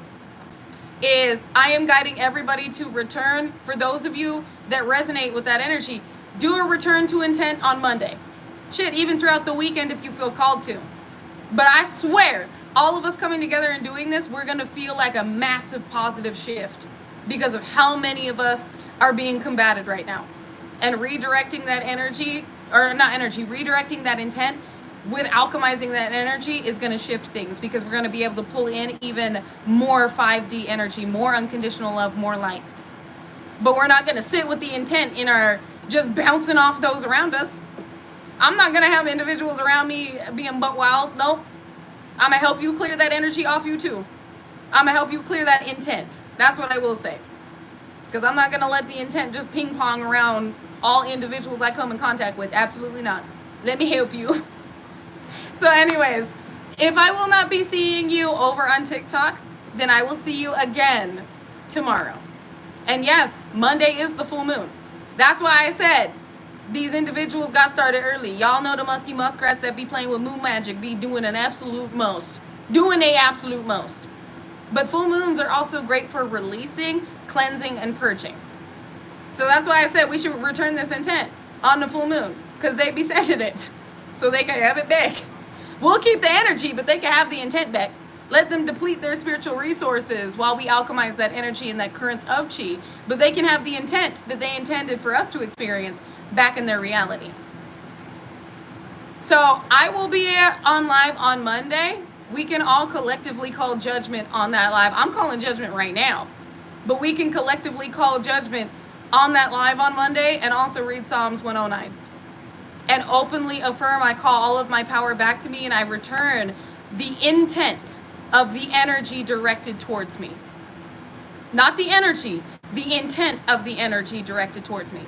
A: is I am guiding everybody to return. For those of you that resonate with that energy, do a return to intent on Monday. Shit, even throughout the weekend if you feel called to. But I swear, all of us coming together and doing this, we're going to feel like a massive positive shift because of how many of us are being combated right now. And redirecting that energy, or not energy, redirecting that intent with alchemizing that energy is going to shift things, because we're going to be able to pull in even more 5D energy, more unconditional love, more light. But we're not going to sit with the intent in our just bouncing off those around us. I'm not going to have individuals around me being butt wild. Nope. I'm going to help you clear that energy off you too. I'm going to help you clear that intent. That's what I will say. Because I'm not going to let the intent just ping pong around all individuals I come in contact with. Absolutely not. Let me help you. So anyways, if I will not be seeing you over on TikTok, then I will see you again tomorrow. And yes, Monday is the full moon. That's why I said these individuals got started early. Y'all know the musky muskrats that be playing with moon magic be doing an absolute most. Doing a absolute most. But full moons are also great for releasing, cleansing, and purging. So that's why I said we should return this intent. on the full moon because they be sending it so they can have it back. We'll keep the energy, but they can have the intent back. Let them deplete their spiritual resources while we alchemize that energy and that currents of chi, but they can have the intent that they intended for us to experience back in their reality. So I will be on live on Monday. We can all collectively call judgment on that live. I'm calling judgment right now, but we can collectively call judgment on that live on Monday and also read Psalms 109 and openly affirm I call all of my power back to me and I return the intent of the energy directed towards me. Not the energy, the intent of the energy directed towards me.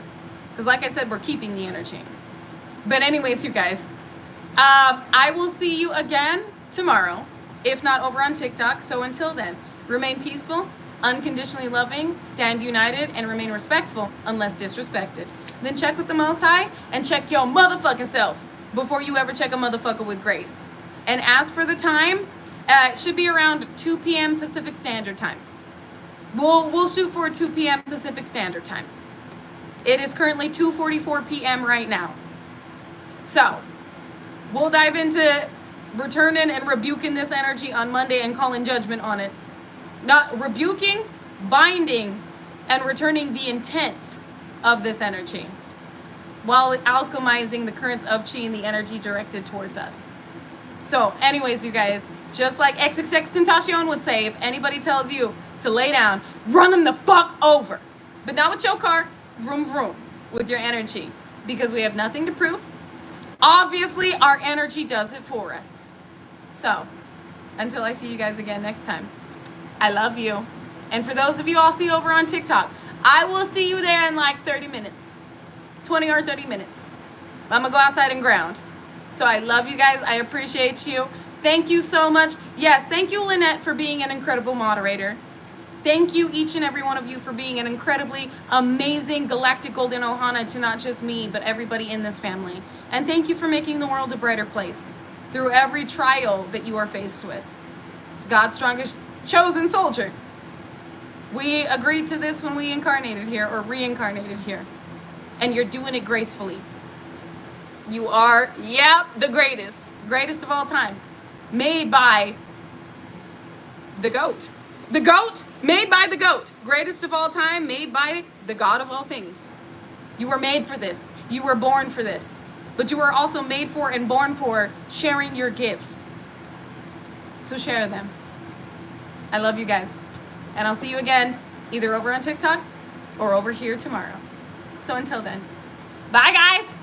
A: Because like I said, we're keeping the energy. But anyways, you guys, I will see you again tomorrow, if not over on TikTok. So until then, remain peaceful, unconditionally loving, stand united, and remain respectful unless disrespected. Then check with the Most High and check your motherfucking self before you ever check a motherfucker with grace. And as for the time, it should be around 2 p.m. Pacific Standard Time. We'll shoot for 2 p.m. Pacific Standard Time. It is currently 2:44 p.m. right now. So we'll dive into returning and rebuking this energy on Monday and calling judgment on it. Not rebuking, binding, and returning the intent of this energy while alchemizing the currents of chi and the energy directed towards us. So anyways, you guys, just like XXXTentacion would say, if anybody tells you to lay down, run them the fuck over. But not with your car, vroom vroom, with your energy. Because we have nothing to prove. Obviously, our energy does it for us. So, until I see you guys again next time, I love you. And for those of you I'll see over on TikTok, I will see you there in like 30 minutes. 20 or 30 minutes. I'm going to go outside and ground. So I love you guys. I appreciate you. Thank you so much. Yes, thank you, Lynette, for being an incredible moderator. Thank you, each and every one of you, for being an incredibly amazing galactic golden ohana to not just me, but everybody in this family. And thank you for making the world a brighter place through every trial that you are faced with. God's strongest chosen soldier. We agreed to this when we incarnated here or reincarnated here. And you're doing it gracefully. You are, the greatest. Greatest of all time. Made by the GOAT. The GOAT, made by the GOAT. Greatest of all time, made by the God of all things. You were made for this. You were born for this. But you were also made for and born for sharing your gifts. So share them. I love you guys. And I'll see you again, either over on TikTok or over here tomorrow. So until then, bye guys.